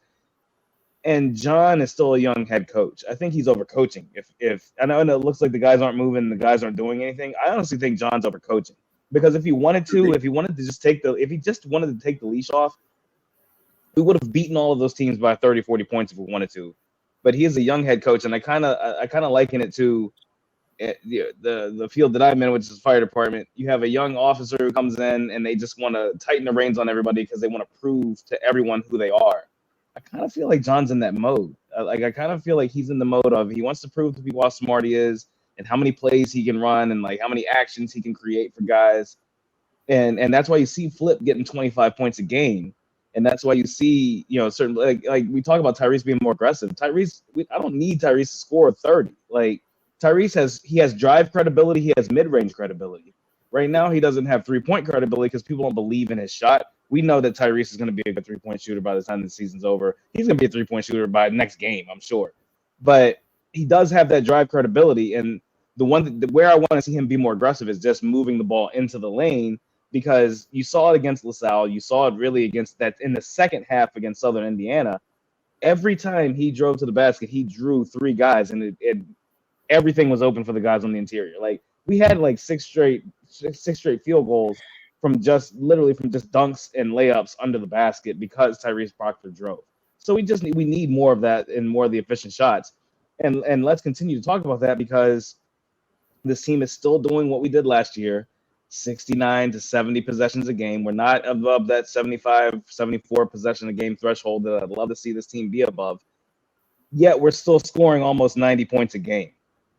Speaker 4: and John is still a young head coach. I think he's overcoaching. If I know it looks like the guys aren't moving, the guys aren't doing anything, I honestly think John's overcoaching. Because if he just wanted to take the leash off, we would have beaten all of those teams by 30, 40 points if we wanted to. But he is a young head coach, and I kind of liken it to the field that I'm in, which is fire department. You have a young officer who comes in, and they just want to tighten the reins on everybody because they want to prove to everyone who they are. I kind of feel like John's in that mode. I kind of feel like he's in the mode of he wants to prove to people how smart he is and how many plays he can run and like how many actions he can create for guys. And that's why you see Flip getting 25 points a game. And that's why you see, certain like we talk about Tyrese being more aggressive. I don't need Tyrese to score 30. Like, Tyrese has drive credibility, he has mid-range credibility. Right now, he doesn't have 3-point credibility because people don't believe in his shot. We know that Tyrese is going to be a good 3-point shooter by the time the season's over. He's going to be a 3-point shooter by next game, I'm sure. But he does have that drive credibility, and where I want to see him be more aggressive is just moving the ball into the lane, because you saw it against LaSalle. You saw it really against that in the second half against Southern Indiana. Every time he drove to the basket, he drew 3 guys, and everything was open for the guys on the interior. Like, we had like six straight field goals from just dunks and layups under the basket because Tyrese Proctor drove. So we need more of that and more of the efficient shots. And let's continue to talk about that, because this team is still doing what we did last year, 69 to 70 possessions a game. We're not above that 75, 74 possession a game threshold that I'd love to see this team be above. Yet we're still scoring almost 90 points a game.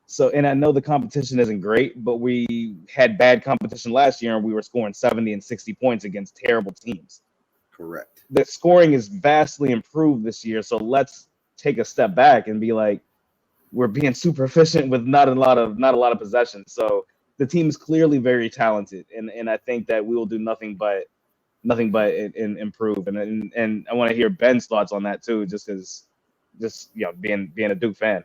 Speaker 4: So, and I know the competition isn't great, but we had bad competition last year, and we were scoring 70 and 60 points against terrible teams.
Speaker 3: Correct.
Speaker 4: The scoring is vastly improved this year, so let's take a step back and be like, we're being super efficient with not a lot of possessions. So the team is clearly very talented, and I think that we will do nothing but improve. And I want to hear Ben's thoughts on that too, being a Duke fan.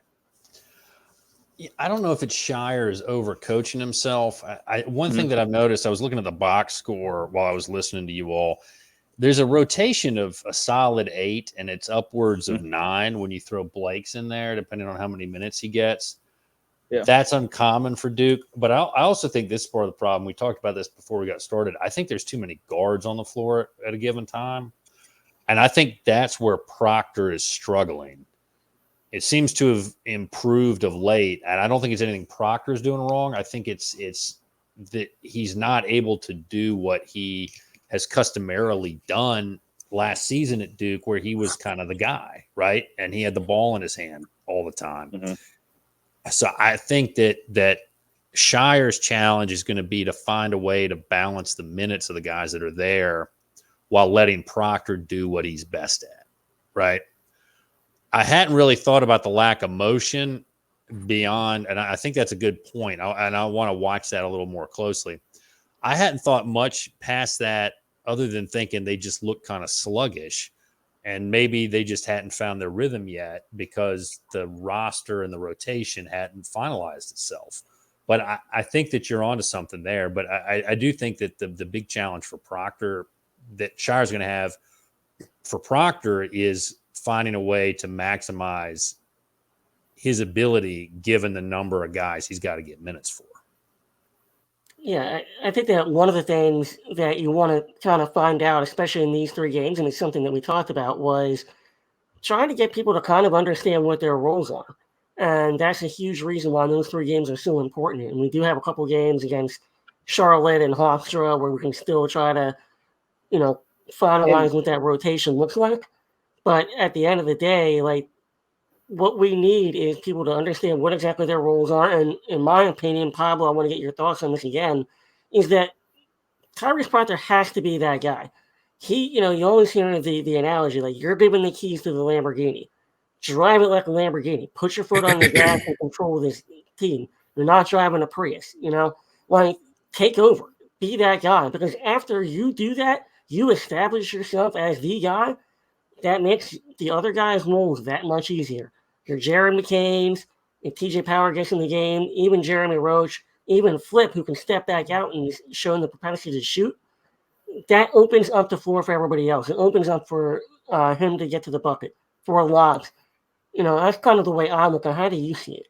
Speaker 2: I don't know if it's Shires overcoaching himself. One thing that I've noticed, I was looking at the box score while I was listening to you all. There's a rotation of a solid 8, and it's upwards of 9 when you throw Blake's in there, depending on how many minutes he gets. Yeah. That's uncommon for Duke. But I also think this is part of the problem. We talked about this before we got started. I think there's too many guards on the floor at a given time. And I think that's where Proctor is struggling. It seems to have improved of late, and I don't think it's anything Proctor's doing wrong. I think it's that he's not able to do what he has customarily done last season at Duke, where he was kind of the guy, right? And he had the ball in his hand all the time. Mm-hmm. So I think that Shire's challenge is going to be to find a way to balance the minutes of the guys that are there while letting Proctor do what he's best at, right? I hadn't really thought about the lack of motion beyond, and I think that's a good point. I want to watch that a little more closely. I hadn't thought much past that, other than thinking they just look kind of sluggish, and maybe they just hadn't found their rhythm yet because the roster and the rotation hadn't finalized itself. But I think that you're onto something there. But I do think that the big challenge for Proctor that Shire's going to have for Proctor is finding a way to maximize his ability given the number of guys he's got to get minutes for.
Speaker 1: Yeah, I think that one of the things that you want to kind of find out, especially in these 3 games, and it's something that we talked about, was trying to get people to kind of understand what their roles are. And that's a huge reason why those 3 games are so important. And we do have a couple games against Charlotte and Hofstra where we can still try to, finalize what that rotation looks like. But at the end of the day, like, what we need is people to understand what exactly their roles are. And in my opinion, Pablo, I want to get your thoughts on this again, is that Tyrese Proctor has to be that guy. You always hear the analogy, like, you're giving the keys to the Lamborghini. Drive it like a Lamborghini. Put your foot on the gas and control this team. You're not driving a Prius, Like, take over. Be that guy. Because after you do that, you establish yourself as the guy. That makes the other guys' roles that much easier. Your Jared McCain's, if TJ Power gets in the game, even Jeremy Roach, even Flip, who can step back out and is showing the propensity to shoot, that opens up the floor for everybody else. It opens up for him to get to the bucket, for lobs. That's kind of the way I look at it. How do you see it?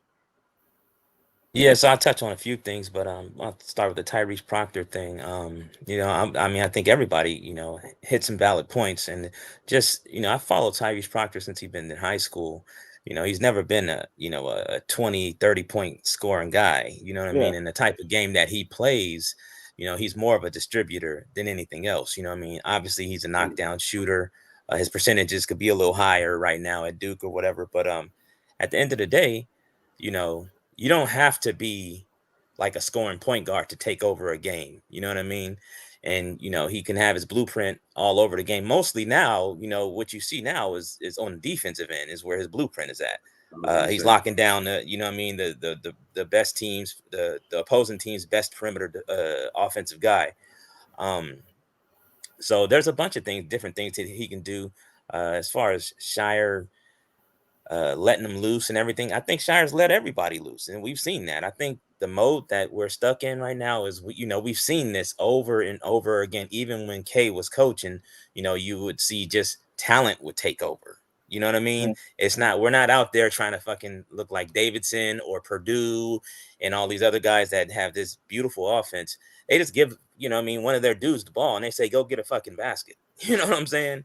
Speaker 6: Yeah, so I'll touch on a few things, but I'll start with the Tyrese Proctor thing. I mean, I think everybody, hit some valid points, and just, I followed Tyrese Proctor since he's been in high school. He's never been a 20, 30 point scoring guy, you know what I mean? And the type of game that he plays, he's more of a distributor than anything else. You know what I mean? Obviously, he's a knockdown shooter. His percentages could be a little higher right now at Duke or whatever, but at the end of the day, you don't have to be like a scoring point guard to take over a game. You know what I mean? And, he can have his blueprint all over the game. Mostly now, what you see now is on the defensive end is where his blueprint is at. He's locking down the best teams, the opposing team's best perimeter offensive guy. So there's a bunch of different things that he can do as far as Shire letting them loose and everything. I think Shire's let everybody loose, and we've seen that. I think the mode that we're stuck in right now is, we've seen this over and over again. Even when K was coaching, you would see just talent would take over. You know what I mean? We're not out there trying to fucking look like Davidson or Purdue and all these other guys that have this beautiful offense. They just give, one of their dudes the ball and they say, go get a fucking basket. You know what I'm saying?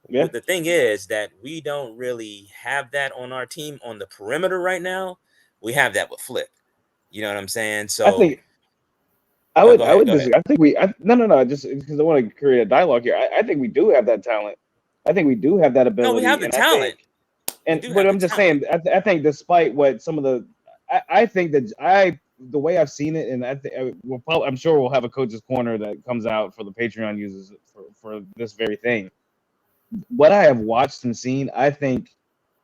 Speaker 6: Yeah. The thing is that we don't really have that on our team on the perimeter right now. We have that with Flip. You know what I'm saying? So
Speaker 4: I think I would disagree. I think no, just because I want to create a dialogue here. I think we do have that talent. I think we do have that ability.
Speaker 6: No, we have the talent.
Speaker 4: But I'm just saying, I think despite what some of the, I think that the way I've seen it, and I'm sure we'll have a coach's corner that comes out for the Patreon users for this very thing. What I have watched and seen, I think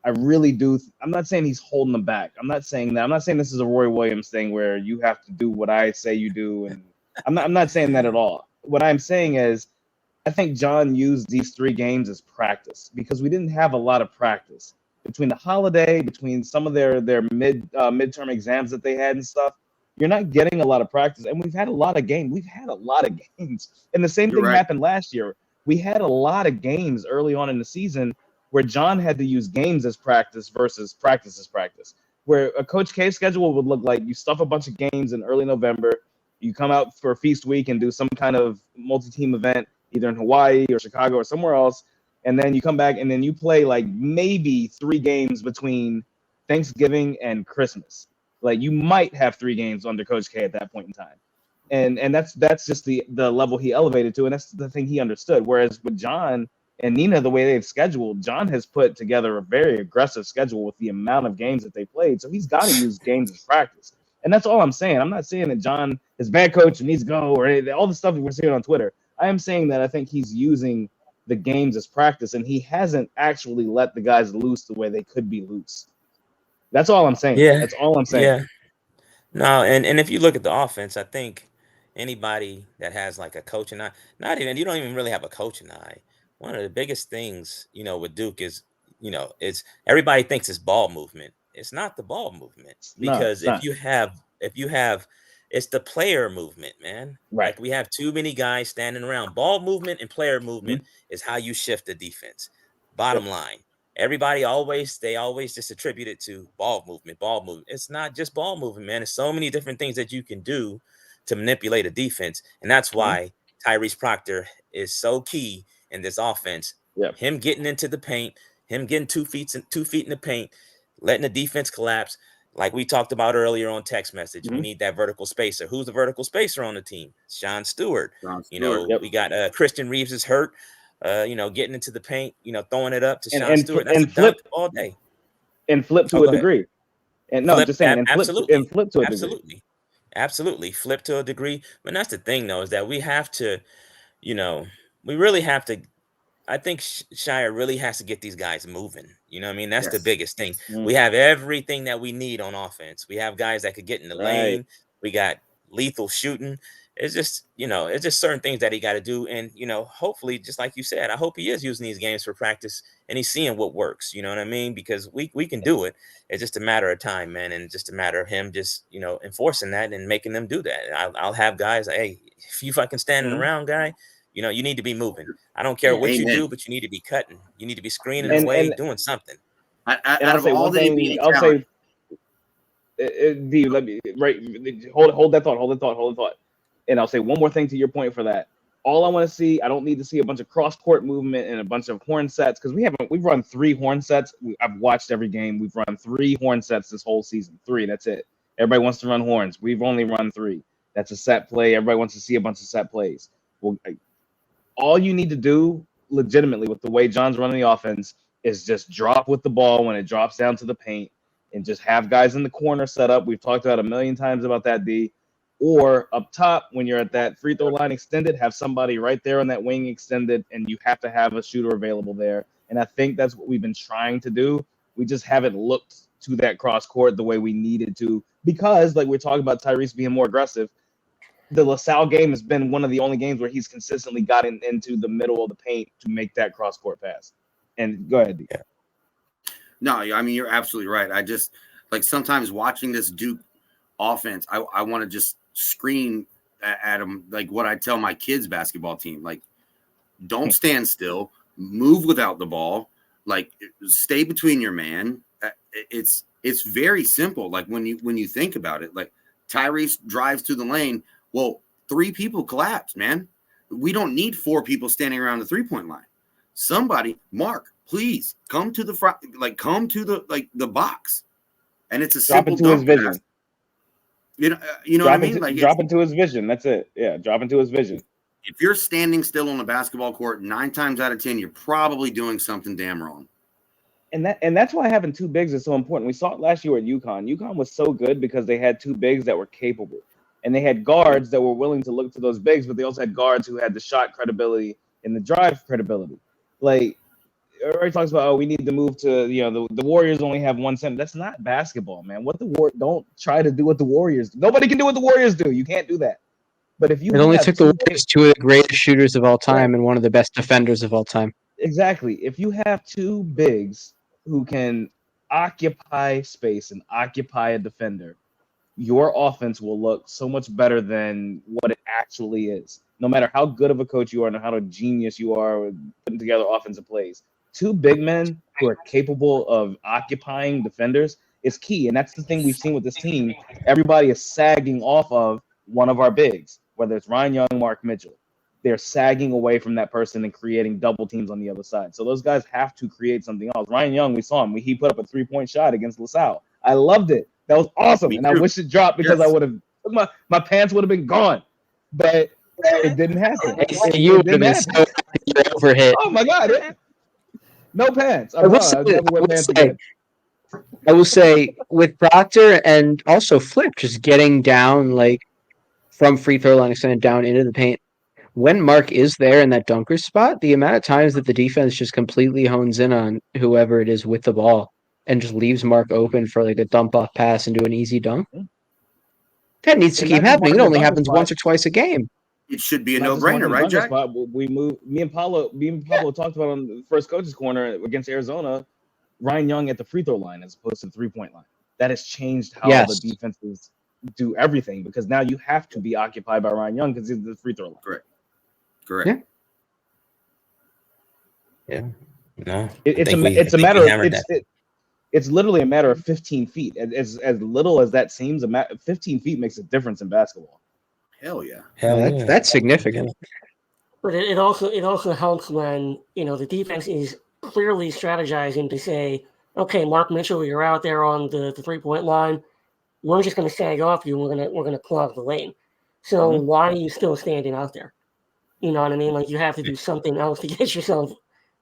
Speaker 4: I really do. I'm not saying he's holding them back. I'm not saying that. I'm not saying this is a Roy Williams thing where you have to do what I say you do. And I'm not saying that at all. What I'm saying is I think John used these 3 games as practice because we didn't have a lot of practice between the holiday, between some of their midterm exams that they had and stuff. You're not getting a lot of practice. And we've had a lot of games. And the same thing happened last year. We had a lot of games early on in the season where John had to use games as practice versus practice as practice, where a Coach K schedule would look like you stuff a bunch of games in early November, you come out for Feast Week and do some kind of multi-team event, either in Hawaii or Chicago or somewhere else, and then you come back and then you play like maybe 3 games between Thanksgiving and Christmas. Like you might have 3 games under Coach K at that point in time. And that's just the level he elevated to, and that's the thing he understood. Whereas with John and Nina, the way they've scheduled, John has put together a very aggressive schedule with the amount of games that they played. So he's got to use games as practice. And that's all I'm saying. I'm not saying that John is a bad coach and needs to go or anything, all the stuff that we're seeing on Twitter. I am saying that I think he's using the games as practice, and he hasn't actually let the guys loose the way they could be loose. That's all I'm saying.
Speaker 6: Yeah.
Speaker 4: That's all I'm saying.
Speaker 6: Yeah. No, and if you look at the offense, I think anybody that has like a coaching eye, you don't even really have a coaching eye. One of the biggest things, with Duke is, it's everybody thinks it's ball movement. It's not the ball movement because if you have, it's the player movement, man.
Speaker 4: Right.
Speaker 6: Like we have too many guys standing around. Ball movement and player movement is how you shift the defense. Bottom line. Everybody they always just attribute it to ball movement. It's not just ball movement, man. There's so many different things that you can do to manipulate a defense. And that's why Tyrese Proctor is so key in this offense.
Speaker 4: Yep.
Speaker 6: Him getting into the paint, him getting 2 feet in the paint, letting the defense collapse. Like we talked about earlier on text message, we need that vertical spacer. Who's the vertical spacer on the team? Sean Stewart. We got Christian Reeves is hurt. getting into the paint, throwing it up to Sean
Speaker 4: and
Speaker 6: Stewart. That's a
Speaker 4: flip
Speaker 6: dunk all day.
Speaker 4: And flip to
Speaker 6: Oh,
Speaker 4: a
Speaker 6: go ahead.
Speaker 4: degree. And no, I'm just saying, and
Speaker 6: absolutely,
Speaker 4: flip to a degree.
Speaker 6: Absolutely, flip to a degree. But that's the thing, though, is that we have to, we really have to. I think Shire really has to get these guys moving. You know what I mean? That's the biggest thing. We have everything that we need on offense. We have guys that could get in the lane. We got lethal shooting. It's just, it's just certain things that he got to do. And, hopefully, just like you said, I hope he is using these games for practice and he's seeing what works. You know what I mean? Because we can do it. It's just a matter of time, man. And just a matter of him just, enforcing that and making them do that. I'll have guys, hey, if you fucking standing around, guy, you need to be moving. I don't care what you do, but you need to be cutting. You need to be screening away, doing something.
Speaker 4: I'll say one thing. I'll say, D, let me hold that thought. And I'll say one more thing to your point for that. All I want to see, I don't need to see a bunch of cross court movement and a bunch of horn sets because we've run 3 horn sets. I've watched every game. We've run 3 horn sets this whole season. 3, that's it. Everybody wants to run horns. We've only run 3. That's a set play. Everybody wants to see a bunch of set plays. Well, all you need to do legitimately with the way John's running the offense is just drop with the ball when it drops down to the paint and just have guys in the corner set up. We've talked about a million times about that, D. Or up top, when you're at that free throw line extended, have somebody right there on that wing extended, and you have to have a shooter available there. And I think that's what we've been trying to do. We just haven't looked to that cross court the way we needed to because, like we're talking about Tyrese being more aggressive, the LaSalle game has been one of the only games where he's consistently gotten into the middle of the paint to make that cross court pass. And go ahead, D.
Speaker 3: Yeah. No, I mean, you're absolutely right. I just, like, sometimes watching this Duke offense, I want to just scream at them like what I tell my kids' basketball team, like, don't stand still, move without the ball, like, stay between your man. It's very simple. Like, when you think about it, like, Tyrese drives to the lane. Well, 3 people collapse, man. We don't need 4 people standing around the 3-point line. Somebody, Mark, please come to the front, like, come to the box, and it's a simple
Speaker 4: drop into his vision.
Speaker 3: Pass. You know what I mean?
Speaker 4: Like, drop into his vision. That's it. Yeah, drop into his vision.
Speaker 3: If you're standing still on a basketball court, 9 times out of 10, you're probably doing something damn wrong.
Speaker 4: And that's why having 2 bigs is so important. We saw it last year at UConn. UConn was so good because they had 2 bigs that were capable. And they had guards that were willing to look to those bigs, but they also had guards who had the shot credibility and the drive credibility. Like, everybody talks about, we need to move to, the Warriors only have 1 center. That's not basketball, man. Don't try to do what the Warriors do. Nobody can do what the Warriors do. You can't do that. But if you
Speaker 5: it only took the Warriors 2 of the greatest shooters of all time and one of the best defenders of all time.
Speaker 4: Exactly. If you have 2 bigs who can occupy space and occupy a defender, your offense will look so much better than what it actually is. No matter how good of a coach you are and how genius you are with putting together offensive plays, 2 big men who are capable of occupying defenders is key. And that's the thing we've seen with this team. Everybody is sagging off of one of our bigs, whether it's Ryan Young, Mark Mitchell. They're sagging away from that person and creating double teams on the other side. So those guys have to create something else. Ryan Young, we saw him. He put up a 3-point shot against LaSalle. I loved it. That was awesome. And I wish it dropped because I would have my pants would have been gone. But it didn't happen.
Speaker 5: You would have been so overhit.
Speaker 4: Oh my God. No pants. I
Speaker 5: will say with Proctor and also Flip just getting down like from free throw line extended down into the paint. When Mark is there in that dunker spot, the amount of times that the defense just completely hones in on whoever it is with the ball and just leaves Mark open for like a dump off pass into an easy dunk. That needs to keep happening. It only happens once or twice a game.
Speaker 3: It should be a no-brainer, right, Jack?
Speaker 4: Me and Pablo talked about on the first coach's corner against Arizona, Ryan Young at the free throw line as opposed to the 3-point line. That has changed how the defenses do everything because now you have to be occupied by Ryan Young because he's the free throw line.
Speaker 3: Correct.
Speaker 6: Yeah. No.
Speaker 4: It's a matter of it's literally a matter of 15 feet. As little as that seems, 15 feet makes a difference in basketball.
Speaker 3: Hell yeah.
Speaker 5: That's significant.
Speaker 1: But it also helps when, the defense is clearly strategizing to say, okay, Mark Mitchell, you're out there on the 3-point line. We're just going to sag off you and we're going to clog the lane. So why are you still standing out there? You know what I mean? Like, you have to do something else to get yourself,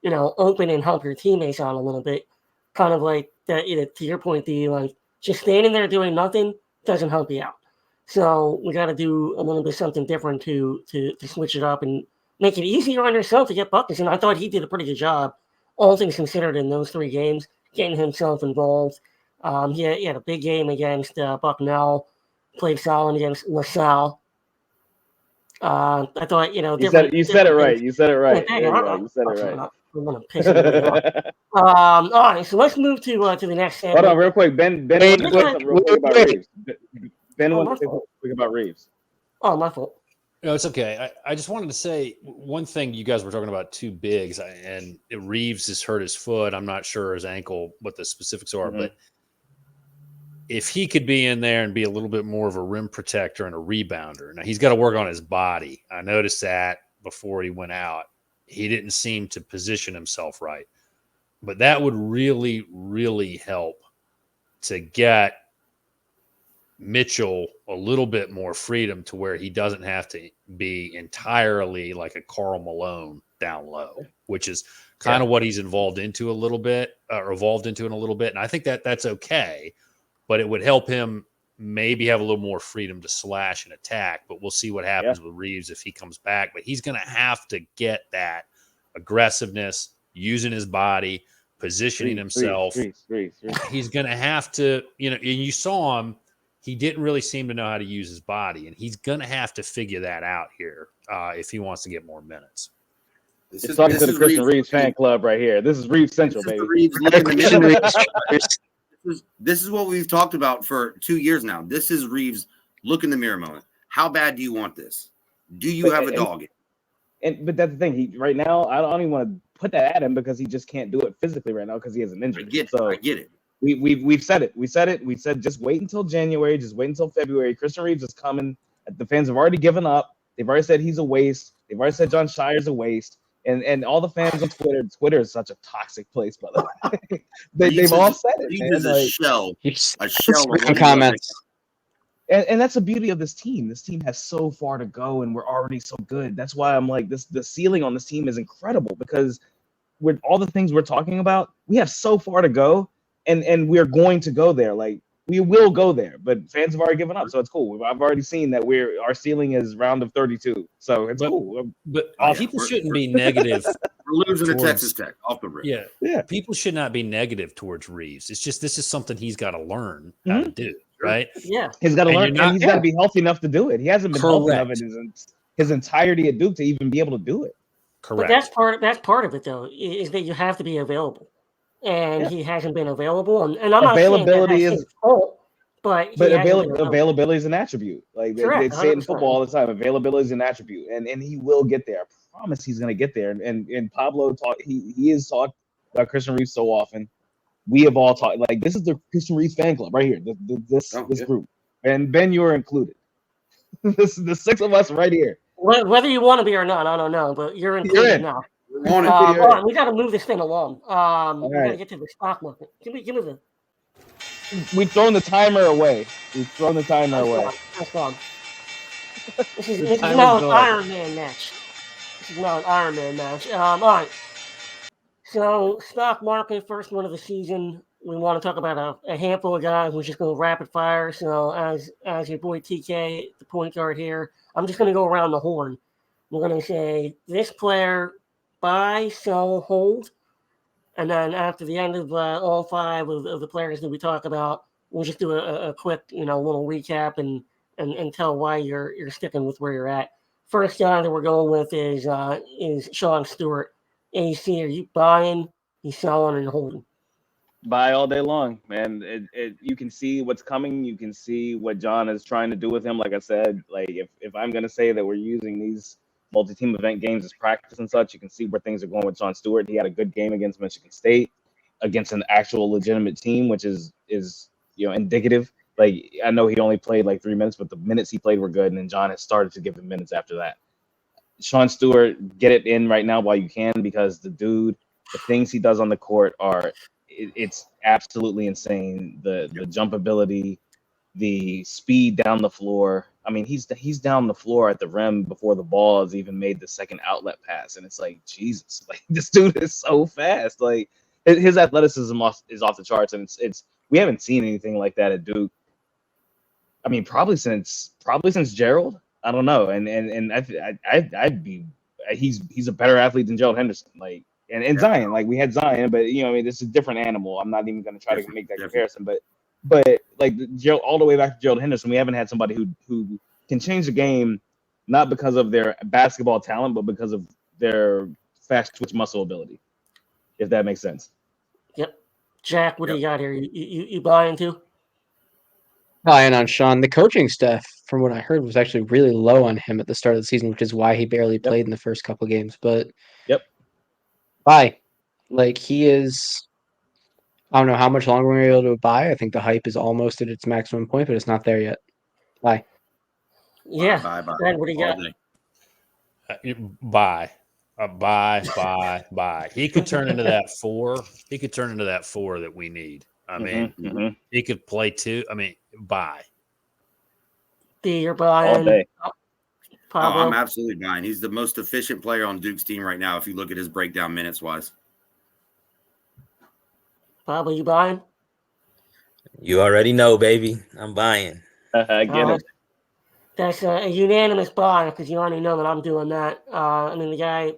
Speaker 1: open and help your teammates out a little bit. Kind of like that, to your point, D, like, just standing there doing nothing doesn't help you out. So we got to do a little bit something different to switch it up and make it easier on yourself to get buckets. And I thought he did a pretty good job, all things considered, in those 3 games, getting himself involved. He had a big game against Bucknell, played solid against LaSalle. I thought,
Speaker 4: You said it right. You said it right.
Speaker 1: Yeah,
Speaker 4: There you go. You said it right.
Speaker 1: I'm gonna piss everybody off. All right, so let's move to the next segment.
Speaker 4: Hold on, real quick. Ben wanted to say something real quick about Reeves. Ben wanted to say something quick about Reeves.
Speaker 1: Oh, my fault.
Speaker 2: No, it's okay. I just wanted to say one thing. You guys were talking about 2 bigs, and Reeves has hurt his foot. I'm not sure his ankle, what the specifics are, but if he could be in there and be a little bit more of a rim protector and a rebounder. Now, he's got to work on his body. I noticed that before he went out. He didn't seem to position himself right. But that would really, really help to get Mitchell a little bit more freedom to where he doesn't have to be entirely like a Karl Malone down low, which is kind of what he's evolved into in a little bit. And I think that's okay. But it would help him maybe have a little more freedom to slash and attack. But we'll see what happens with Reeves if he comes back. But he's going to have to get that aggressiveness, using his body, positioning himself. He's going to have to, and you saw him, he didn't really seem to know how to use his body. And he's going to have to figure that out here if he wants to get more minutes.
Speaker 4: It's talking to the Christian Reeves fan club right here. This is Reeves Central, baby.
Speaker 3: This is what we've talked about for 2 years now. This is Reeves look in the mirror moment. How bad do you want this? Do you have a dog?
Speaker 4: But that's the thing. He right now, I don't even want to put that at him because he just can't do it physically right now because he has an injury.
Speaker 3: I get it.
Speaker 4: We've said it. We said just wait until January. Just wait until February. Christian Reeves is coming. The fans have already given up. They've already said he's a waste. They've already said John Shire's a waste. And all the fans on Twitter is such a toxic place, by the way. they've all said it.
Speaker 3: He's a shell
Speaker 5: of comments.
Speaker 4: And that's the beauty of this team. This team has so far to go, and we're already so good. That's why I'm like, the ceiling on this team is incredible because with all the things we're talking about, we have so far to go, and we're going to go there. Like, we will go there, but fans have already given up, so it's cool. I've already seen that our ceiling is round of 32, so it's cool.
Speaker 2: But people shouldn't be negative.
Speaker 3: We're losing to Texas Tech off the rip.
Speaker 2: Yeah. People should not be negative towards Reeves. It's just this is something he's got to learn how to do, right?
Speaker 1: Yeah,
Speaker 4: he's got to learn, and he's got to be healthy enough to do it. He hasn't been healthy enough in his entirety at Duke to even be able to do it.
Speaker 2: Correct.
Speaker 1: But that's part of it, though, is that you have to be available. And he hasn't been available, and I'm not
Speaker 4: availability
Speaker 1: saying that's his fault, but
Speaker 4: availability is an attribute. Like they say it in football all the time. Availability is an attribute, and he will get there. I promise he's going to get there. And Pablo talked. He has talked about Christian Reeves so often. We have all talked. Like, this is the Christian Reeves fan club right here. This group, and Ben, you are included. This is the 6 of us right here.
Speaker 1: Whether you want to be or not, I don't know, but you're included now. All right, we got to move this thing along. We got to get to the stock market. Give me the.
Speaker 4: We've thrown the timer away.
Speaker 1: That's gone. This is now an Iron Man match. All right. So, stock market, first one of the season. We want to talk about a handful of guys. We're just going to rapid fire. So, as your boy TK, the point guard here, I'm just going to go around the horn. We're going to say this player, buy, sell, hold. And then after the end of all 5 of the players that we talk about, we'll just do a quick, little recap and tell why you're sticking with where you're at. First guy that we're going with is Sean Stewart. AC, are you buying? He's selling and holding.
Speaker 4: Buy all day long, man. You can see what's coming. You can see what John is trying to do with him. Like I said, like if I'm going to say that we're using these multi-team event games as practice and such, you can see where things are going with Sean Stewart. He had a good game against Michigan State, against an actual legitimate team, which is indicative. Like, I know he only played like 3 minutes, but the minutes he played were good, and then John has started to give him minutes after that. Sean Stewart, get it in right now while you can, because the things he does on the court it's absolutely insane. The jump ability, the speed down the floor. I mean, he's down the floor at the rim before the ball has even made the second outlet pass, and it's like, Jesus, like this dude is so fast. Like his athleticism is off the charts, and it's we haven't seen anything like that at Duke. I mean, probably since Gerald. I don't know, and I'd be he's a better athlete than Gerald Henderson. Like and Zion, like we had Zion, but I mean, this is a different animal. I'm not even going to try to make that comparison, but like Gerald, all the way back to Gerald Henderson, we haven't had somebody who can change the game, not because of their basketball talent, but because of their fast twitch muscle ability. If that makes sense.
Speaker 1: Yep. Jack, what do you got here? You buy into?
Speaker 5: Buying on Sean. The coaching staff, from what I heard, was actually really low on him at the start of the season, which is why he barely played in the first couple games. But buy. Like he is. I don't know how much longer we're able to buy. I think the hype is almost at its maximum point, but it's not there yet. Buy.
Speaker 1: Yeah.
Speaker 3: Bye.
Speaker 1: Ben, what do you got?
Speaker 2: Buy. Buy. He could turn into that 4. He could turn into that 4 that we need. I mean, he could play 2. I mean, buy.
Speaker 1: D, you're buying.
Speaker 4: All day.
Speaker 3: I'm absolutely buying. He's the most efficient player on Duke's team right now if you look at his breakdown minutes wise.
Speaker 1: Pablo, you buying?
Speaker 6: You already know, baby. I'm buying.
Speaker 4: I get it.
Speaker 1: That's a unanimous buy because you already know that I'm doing that. I mean, the guy,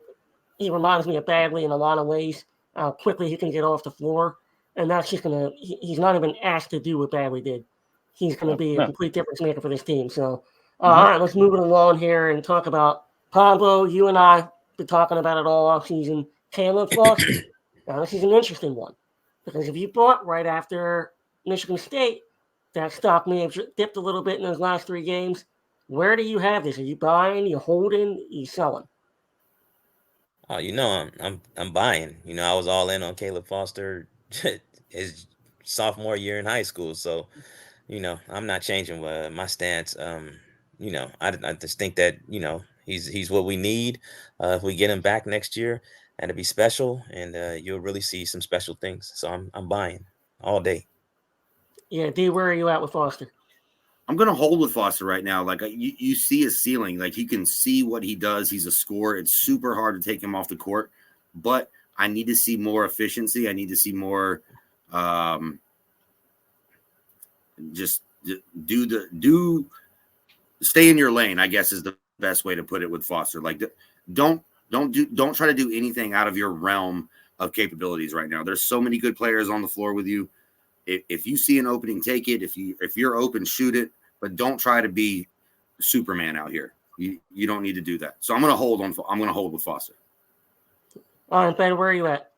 Speaker 1: he reminds me of Bagley in a lot of ways. How quickly he can get off the floor. And that's just going to – he's not even asked to do what Bagley did. He's going to be a complete difference maker for this team. So, all right, let's move it along here and talk about Pablo. You and I have been talking about it all offseason. Caleb Foster. Now, this is an interesting one because if you bought right after Michigan State, that stock may have dipped a little bit in those last 3 games. Where do you have this? Are you buying? Are you holding? Are you selling?
Speaker 6: Oh, I'm buying. I was all in on Caleb Foster his sophomore year in high school. So, I'm not changing my stance. I just think that, he's what we need. If we get him back next year, that'd be special, and you'll really see some special things. So I'm buying all day.
Speaker 1: Yeah, D, where are you at with Foster?
Speaker 3: I'm going to hold with Foster right now. Like you see his ceiling, like you can see what he does. He's a scorer. It's super hard to take him off the court, but I need to see more efficiency. I need to see more, just stay in your lane, I guess is the best way to put it with Foster. Like don't try to do anything out of your realm of capabilities right now. There's so many good players on the floor with you. If you see an opening, take it. If you're open, shoot it. But don't try to be Superman out here. You don't need to do that. So I'm going to hold on. I'm going to hold with Foster.
Speaker 1: All right, Ben, where are you at?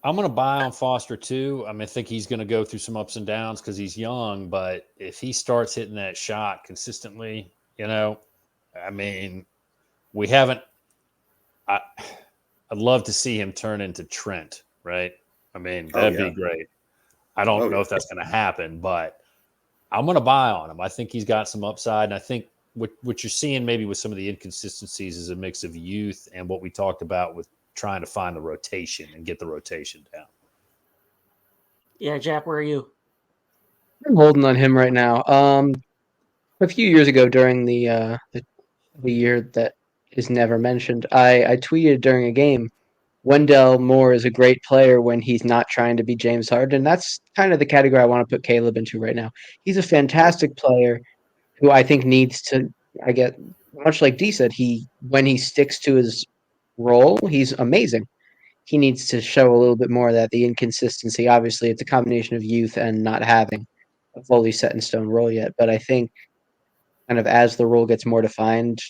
Speaker 2: I'm going to buy on Foster too. I think he's going to go through some ups and downs because he's young. But if he starts hitting that shot consistently, we haven't. I'd love to see him turn into Trent, right? That'd be great. I don't know if that's going to happen, but I'm going to buy on him. I think he's got some upside, and I think what you're seeing maybe with some of the inconsistencies is a mix of youth and what we talked about with trying to find the rotation and get the rotation down.
Speaker 1: Yeah, Jack, where are you?
Speaker 5: I'm holding on him right now. A few years ago during the year that is never mentioned, I tweeted during a game, Wendell Moore is a great player when he's not trying to be James Harden. And that's kind of the category I want to put Caleb into right now. He's a fantastic player who I think needs to, much like D said, when he sticks to his role, he's amazing. He needs to show a little bit more of that. The inconsistency, obviously, it's a combination of youth and not having a fully set in stone role yet. But I think kind of as the role gets more defined,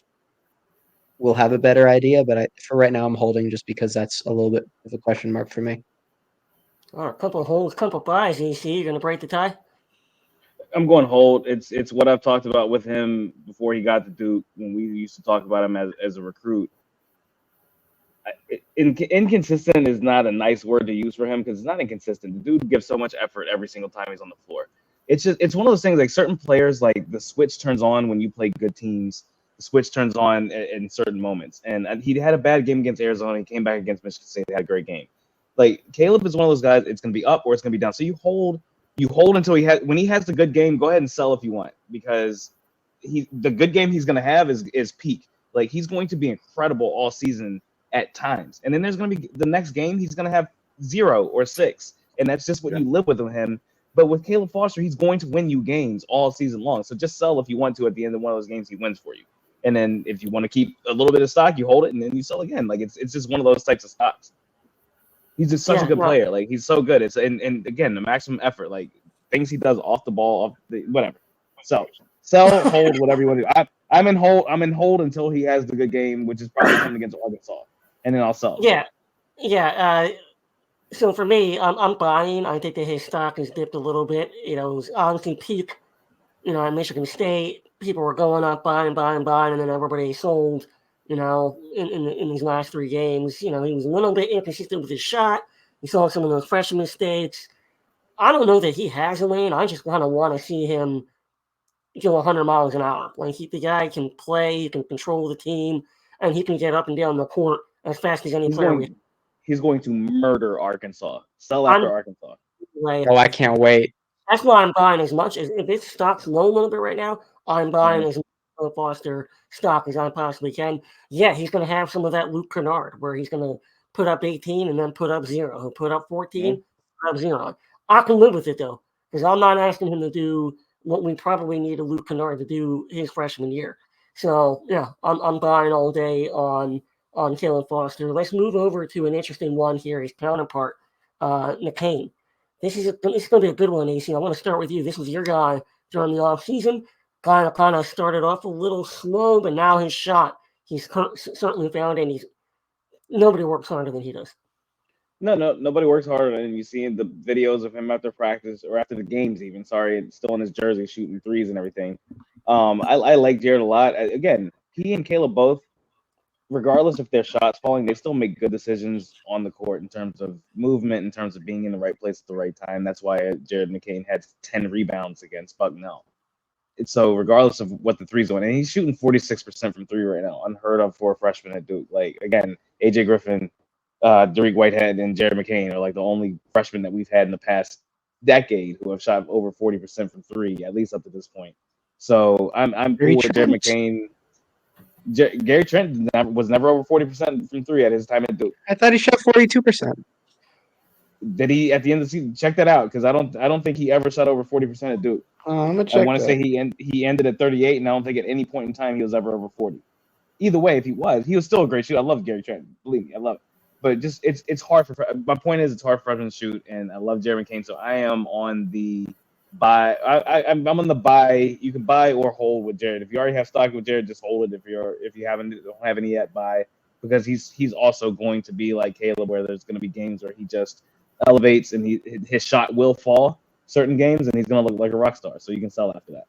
Speaker 5: we'll have a better idea, but for right now, I'm holding just because that's a little bit of a question mark for me.
Speaker 1: All right, a couple of holds, couple of buys. EC, you're going to break the tie?
Speaker 4: I'm going hold. It's what I've talked about with him before he got to Duke when we used to talk about him as a recruit. Inconsistent is not a nice word to use for him because it's not inconsistent. The dude gives so much effort every single time he's on the floor. It's one of those things like certain players, like the switch turns on when you play good teams. The switch turns on in certain moments. And he had a bad game against Arizona. He came back against Michigan State. He had a great game. Like Caleb is one of those guys, it's going to be up or it's going to be down. So you hold You hold until when he has the good game, go ahead and sell if you want, because the good game he's going to have is peak. Like, he's going to be incredible all season at times, and then there's going to be the next game he's going to have 0 or 6, and that's just what you live with him. But with Caleb Foster, he's going to win you games all season long. So just sell if you want to at the end of one of those games he wins for you. And then if you want to keep a little bit of stock, you hold it and then you sell again. Like, it's just one of those types of stocks. He's just such a good player. Like, he's so good. It's and again, the maximum effort, like things he does off the ball, whatever. Sell, hold, whatever you want to do. I'm in hold until he has the good game, which is probably coming against Arkansas, and then I'll sell.
Speaker 1: Yeah. So for me, I'm buying. I think that his stock has dipped a little bit. It was obviously peak. At Michigan State, people were going up, buying, and then everybody sold. In these last 3 games, he was a little bit inconsistent with his shot. We saw some of those freshman mistakes. I don't know that he has a lane. I just kind of want to see him go 100 miles an hour. Like, the guy can play, he can control the team, and he can get up and down the court as fast as any player.
Speaker 4: He's going to murder Arkansas. Sell after Arkansas.
Speaker 1: Right.
Speaker 5: Oh, I can't wait.
Speaker 1: That's why I'm buying as much. If its stock's low a little bit right now, I'm buying as much Foster stock as I possibly can. Yeah, he's going to have some of that Luke Kennard, where he's going to put up 18 and then put up 0. He'll put up 14, put up 0. I can live with it, though, because I'm not asking him to do what we probably need a Luke Kennard to do his freshman year. So, yeah, I'm buying all day on Caleb Foster. Let's move over to an interesting one here, his counterpart, McCain. This is going to be a good one, AC. I want to start with you. This was your guy during the offseason. Kind of started off a little slow, but now his shot, he's certainly found, and nobody works harder than he does.
Speaker 4: No, nobody works harder. And you see the videos of him after practice or after the games, even. Sorry, still in his jersey, shooting threes and everything. I like Jared a lot. Again, he and Caleb both, regardless if their shots falling, they still make good decisions on the court in terms of movement, in terms of being in the right place at the right time. That's why Jared McCain had 10 rebounds against Bucknell. So regardless of what the three's doing, and he's shooting 46% from 3 right now, unheard of for a freshman at Duke. Like, again, AJ Griffin, Derek Whitehead, and Jared McCain are like the only freshmen that we've had in the past decade who have shot over 40% from 3, at least up to this point. So I'm cool with Jared McCain. Gary Trent was never over 40% from 3 at his time at Duke.
Speaker 5: I thought he shot 42%.
Speaker 4: Did he at the end of the season? Check that out, because I don't think he ever shot over 40% at Duke.
Speaker 5: I'm gonna check.
Speaker 4: I want to say he ended at 38, and I don't think at any point in time he was ever over 40. Either way, if he was still a great shooter. I love Gary Trent. Believe me, I love it. But just it's hard for my point is it's hard for freshmen to shoot, and I love Jared McCain, so I am on the buy. I'm on the buy. You can buy or hold with Jared. If you already have stock with Jared, just hold it. If you don't have any yet, buy, because he's also going to be like Caleb, where there's going to be games where he just elevates and his shot will fall certain games, and he's going to look like a rock star. So you can sell after that.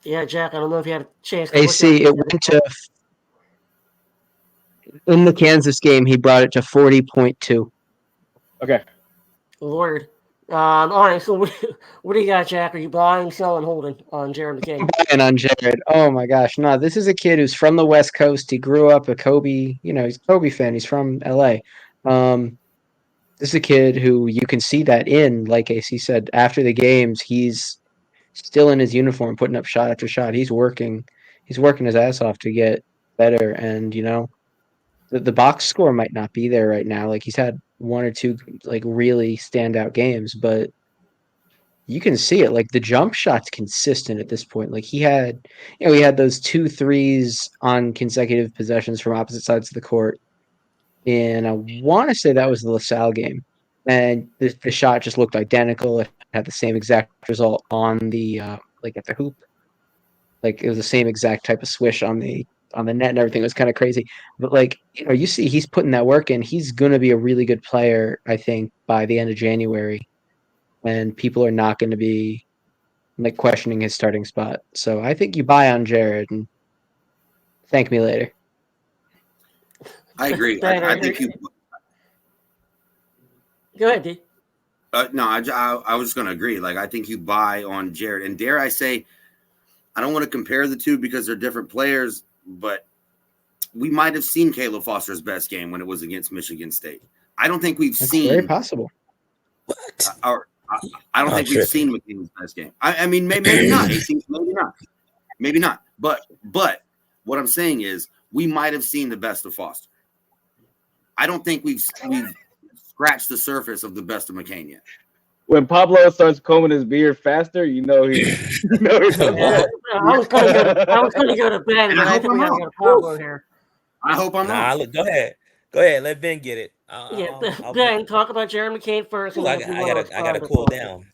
Speaker 1: Yeah, Jack, I don't know if you had a chance to
Speaker 5: AC, it went to in the Kansas game, he brought it to 40.2.
Speaker 4: Okay.
Speaker 1: Lord. All right, so what do you got, Jack? Are you buying, selling, holding on Jared McCain?
Speaker 5: I'm buying on Jared. Oh my gosh. No, this is a kid who's from the West Coast. He grew up a Kobe, he's a Kobe fan. He's from LA. This is a kid who you can see that in, like AC said, after the games, he's still in his uniform, putting up shot after shot. He's working his ass off to get better. And, the box score might not be there right now. Like, he's had 1 or 2 like really standout games, but you can see it. Like, the jump shot's consistent at this point. Like, he had those 2 threes on consecutive possessions from opposite sides of the court. And I want to say that was the LaSalle game. And the shot just looked identical. It had the same exact result on the at the hoop. Like, it was the same exact type of swish on the net and everything. It was kind of crazy. But you see he's putting that work in. He's going to be a really good player, I think, by the end of January. And people are not going to be questioning his starting spot. So I think you buy on Jared and thank me later.
Speaker 3: I agree. I think you.
Speaker 1: Go ahead, D.
Speaker 3: No, I was going to agree. Like, I think you buy on Jared, and dare I say, I don't want to compare the two because they're different players, but we might have seen Caleb Foster's best game when it was against Michigan State. I don't think we've seen.
Speaker 5: Very possible.
Speaker 6: What?
Speaker 3: I don't think we've seen McKinney's best game. I mean, maybe not. Maybe not. But what I'm saying is, we might have seen the best of Foster. I don't think we've scratched the surface of the best of McCain yet.
Speaker 4: When Pablo starts combing his beard faster, you know he's.
Speaker 1: I was going to go to Ben, but I think we got to go to Pablo here.
Speaker 3: I hope I'm wrong.
Speaker 6: Go ahead. Let Ben get it.
Speaker 1: Ben, talk about Jared McCain first.
Speaker 6: I gotta cool down.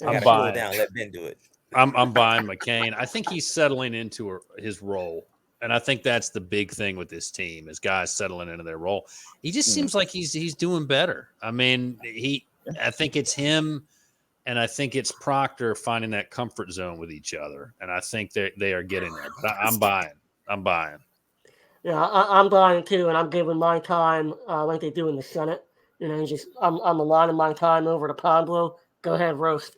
Speaker 2: I'm buying.
Speaker 6: Let Ben do it.
Speaker 2: I'm buying McCain. I think he's settling into his role. And I think that's the big thing with this team is guys settling into their role. He just seems like he's doing better. I mean, I think it's him and I think it's Proctor finding that comfort zone with each other. And I think they are getting there. But I'm buying.
Speaker 1: Yeah, I'm buying too, and I'm giving my time like they do in the Senate. You know, I'm aligning my time over to Pablo. Go ahead, roast.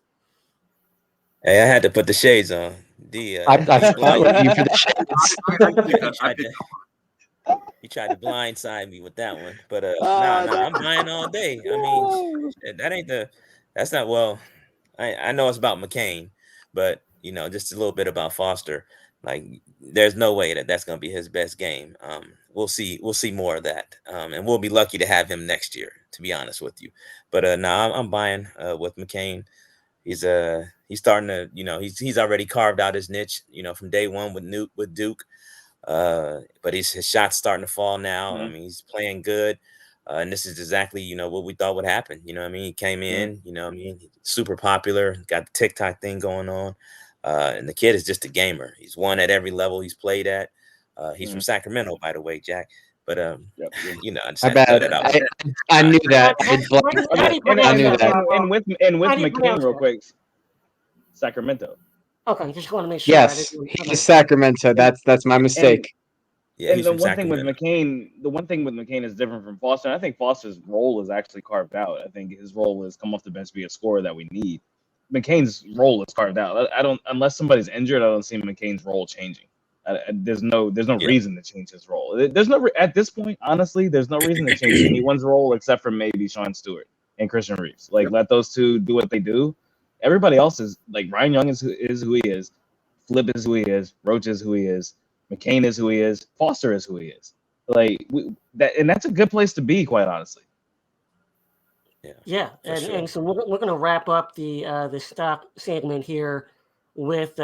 Speaker 6: Hey, I had to put the shades on.
Speaker 5: I followed you for the shades.
Speaker 6: He tried to blindside me with that one, but I'm buying all day. I mean, that's not well. I know it's about McCain, but just a little bit about Foster. Like, there's no way that's going to be his best game. We'll see more of that, and we'll be lucky to have him next year. To be honest with you, but I'm buying with McCain. He's starting to, he's already carved out his niche, from day one with Duke. But his shot's starting to fall now. I mean, he's playing good. And this is exactly, what we thought would happen. He came in, super popular, got the TikTok thing going on. And the kid is just a gamer. He's won at every level he's played at. He's from Sacramento, by the way, Jack. But I just had to throw that out.
Speaker 5: I knew that. I knew that.
Speaker 4: And with McCain, real quick, Sacramento.
Speaker 1: Okay, just want to make sure.
Speaker 5: Yes, he's Sacramento. That's my mistake.
Speaker 4: And the one thing with McCain is different from Foster. I think Foster's role is actually carved out. I think his role is come off the bench, be a scorer that we need. McCain's role is carved out. I don't, unless somebody's injured, I don't see McCain's role changing. There's no reason to change his role. There's no at this point, honestly, there's no reason to change anyone's role except for maybe Sean Stewart and Christian Reeves. Like, let those two do what they do. Everybody else is like Ryan Young is who he is, Flip is who he is, Roach is who he is, McCain is who he is, Foster is who he is. Like, that's a good place to be, quite honestly.
Speaker 1: Yeah, and so we're going to wrap up the stock segment here with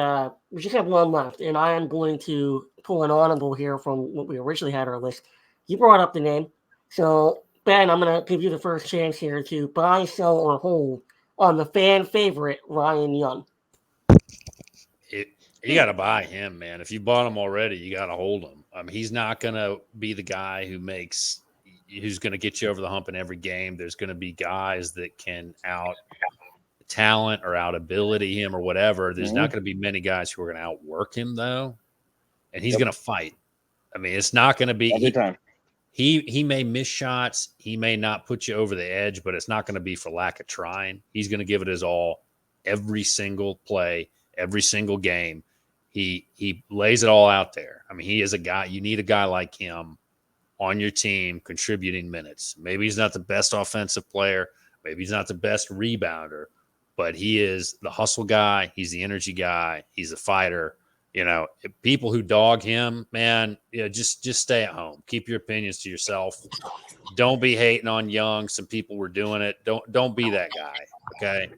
Speaker 1: we just have one left, and I am going to pull an audible here from what we originally had on our list. You brought up the name, so Ben, I'm going to give you the first chance here to buy, sell, or hold on the fan favorite Ryan Young.
Speaker 2: You got to buy him, man. If you bought him already, you got to hold him. I mean, he's not going to be the guy who's going to get you over the hump in every game. There's going to be guys that can out talent or out ability him or whatever. There's not going to be many guys who are going to outwork him, though, and he's going to fight. I mean, it's not going to be
Speaker 4: every time.
Speaker 2: He may miss shots, he may not put you over the edge, but it's not going to be for lack of trying. He's going to give it his all every single play, every single game. He lays it all out there. I mean, he is a guy. You need a guy like him on your team contributing minutes. Maybe he's not the best offensive player. Maybe he's not the best rebounder, but he is the hustle guy. He's the energy guy. He's a fighter. People who dog him, man, just stay at home. Keep your opinions to yourself. Don't be hating on Young. Some people were doing it. Don't be that guy. Okay.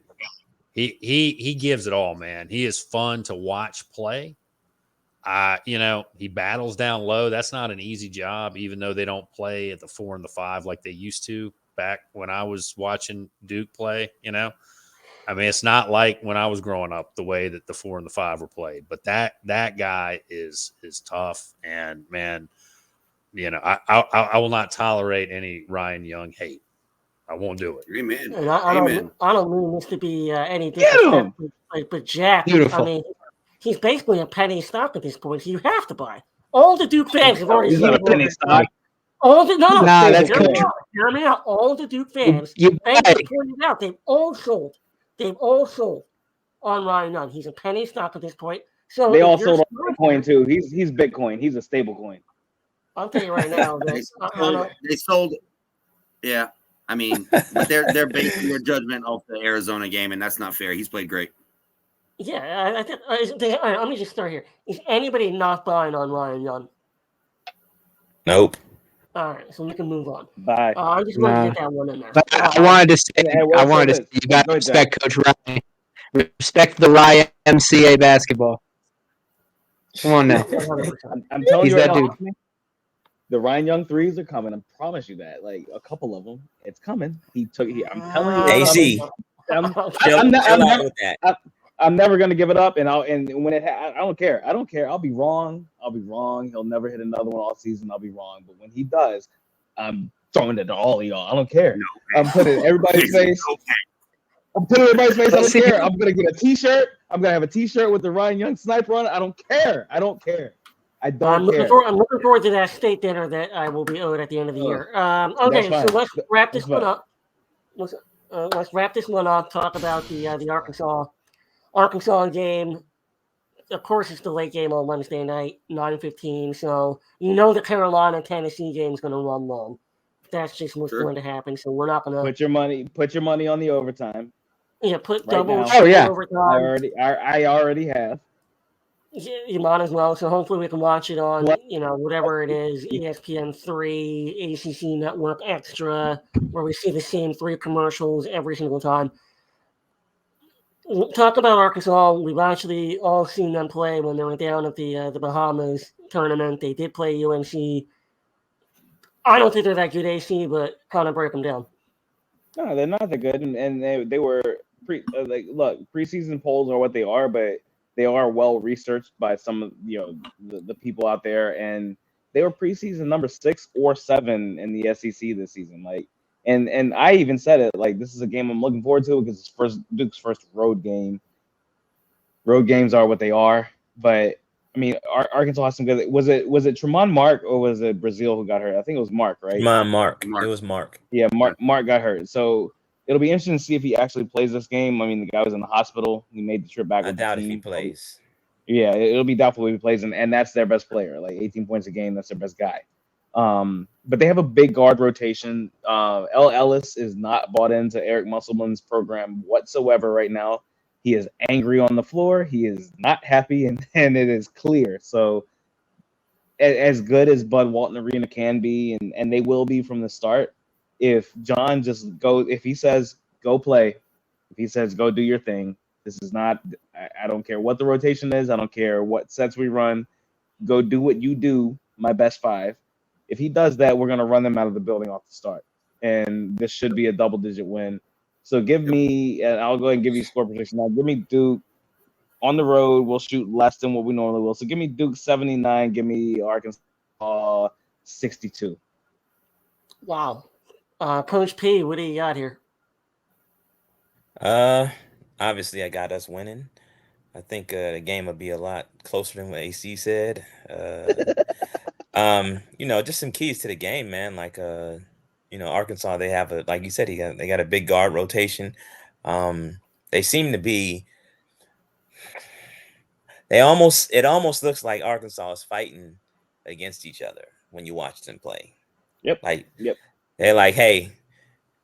Speaker 2: He gives it all, man. He is fun to watch play. He battles down low. That's not an easy job, even though they don't play at the 4 and the 5 like they used to back when I was watching Duke play. I mean, it's not like when I was growing up the way that the 4 and the 5 were played. But that guy is tough, and man, I will not tolerate any Ryan Young hate. I won't do it.
Speaker 3: Amen.
Speaker 1: And I don't mean this to be any disrespectful, but Jack,
Speaker 5: Beautiful.
Speaker 1: I mean, he's basically a penny stock at this point. So you have to buy. All the Duke fans have already
Speaker 4: He's
Speaker 1: seen
Speaker 4: not a penny stock.
Speaker 1: All the
Speaker 5: that's
Speaker 1: hear me out. All the Duke fans,
Speaker 5: You
Speaker 1: thanks for pointing it out. They've all sold on Ryan Young. He's a penny stock at this point. So
Speaker 4: They all sold on Bitcoin too. He's Bitcoin. He's a stable coin.
Speaker 1: I'll tell you right now.
Speaker 3: They sold. Yeah, I mean, but they're basing their judgment off the Arizona game, and that's not fair. He's played great.
Speaker 1: Yeah, I think. All right, let me just start here. Is anybody not buying on Ryan Young?
Speaker 6: Nope.
Speaker 1: All right, so we can move on.
Speaker 4: Bye.
Speaker 1: I just wanted to get that one in there.
Speaker 5: I wanted to say,
Speaker 4: Hey,
Speaker 5: you got to respect Coach Ryan. Respect the YMCA basketball. Come on now.
Speaker 1: 100%.
Speaker 4: I'm telling
Speaker 5: He's
Speaker 4: you right
Speaker 5: that
Speaker 4: now,
Speaker 5: dude.
Speaker 4: the Ryan Young threes are coming. I promise you that. Like a couple of them, it's coming. I'm telling you, it's
Speaker 6: AC.
Speaker 4: coming.
Speaker 6: Chill out with that.
Speaker 4: I'm never gonna give it up, and when I don't care. I don't care. I'll be wrong. He'll never hit another one all season. I'll be wrong, but when he does, I'm throwing it to all of y'all. I don't care. I'm putting it in everybody's face. I'm putting it in everybody's face. I don't care. I'm gonna get a T-shirt. I'm gonna have a T-shirt with the Ryan Young sniper on it. I don't care. I don't care.
Speaker 1: I'm looking forward to that state dinner that I will be owed at the end of the year. Okay, so let's wrap this one up. Let's wrap this one up. Talk about the Arkansas game. Of course, it's the late game on Wednesday night, 9:15. So you know the Carolina-Tennessee game is going to run long. That's just what's going to happen. So we're not going to
Speaker 4: put your money on the overtime.
Speaker 1: Yeah, put
Speaker 4: right
Speaker 1: double.
Speaker 4: now.
Speaker 5: Oh yeah,
Speaker 1: overtime.
Speaker 4: I already have.
Speaker 1: You might as well. So hopefully we can watch it on, whatever it is, ESPN3, ACC Network Extra, where we see the same 3 commercials every single time. Talk about Arkansas. We've actually all seen them play when they were down at the Bahamas tournament. They did play UNC. I don't think they're that good, AC, but kind of break them down.
Speaker 4: No, they're not that good, and they were preseason polls are what they are, but they are well researched by some of the people out there, and they were preseason number 6 or 7 in the SEC this season. Like, and I even said it, like, this is a game I'm looking forward to because it's Duke's first road game. Road games are what they are, but I mean, Arkansas has some good. Was it Tremont Mark or was it Brazil who got hurt? I think it was Mark, right?
Speaker 6: Mark. It was Mark.
Speaker 4: Yeah, Mark got hurt. So it'll be interesting to see if he actually plays this game. I mean, the guy was in the hospital. He made the trip back.
Speaker 6: I doubt if he plays.
Speaker 4: Yeah, it'll be doubtful if he plays, and that's their best player. Like 18 points a game, that's their best guy. But they have a big guard rotation. L. Ellis is not bought into Eric Musselman's program whatsoever right now. He is angry on the floor. He is not happy, and it is clear. So as good as Bud Walton Arena can be, and they will be from the start, if John if he says, go play, if he says, go do your thing, this is not, I don't care what the rotation is. I don't care what sets we run. Go do what you do, my best 5. If he does that, we're going to run them out of the building off the start. And this should be a double-digit win. So give me, and I'll go ahead and give you a score prediction now. Give me Duke on the road. We'll shoot less than what we normally will. So give me Duke 79. Give me Arkansas 62.
Speaker 1: Wow. Coach P, what do you got here?
Speaker 6: Obviously, I got us winning. I think the game will be a lot closer than what AC said. Just some keys to the game, man. Like, Arkansas, they have like you said, they got a big guard rotation. They seem to be. It almost looks like Arkansas is fighting against each other when you watch them play.
Speaker 4: Yep.
Speaker 6: They're like, hey,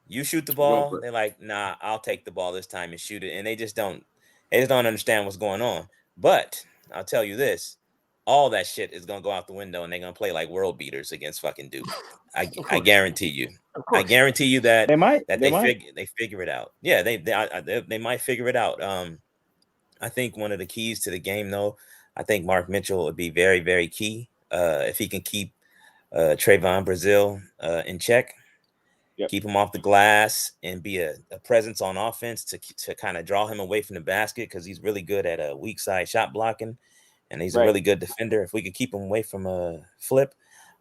Speaker 6: you shoot the ball. They're like, nah, I'll take the ball this time and shoot it. And they just don't understand what's going on. But I'll tell you this, all that shit is going to go out the window and they're going to play like world beaters against fucking Duke. I guarantee you. I guarantee you that they figure it out. Yeah, they might figure it out. I think one of the keys to the game, though, I think Mark Mitchell would be very, very key if he can keep Trayvon Brazile in check. Yep. Keep him off the glass and be a presence on offense to kind of draw him away from the basket because he's really good at weak side shot blocking and he's a really good defender. If we could keep him away from a flip,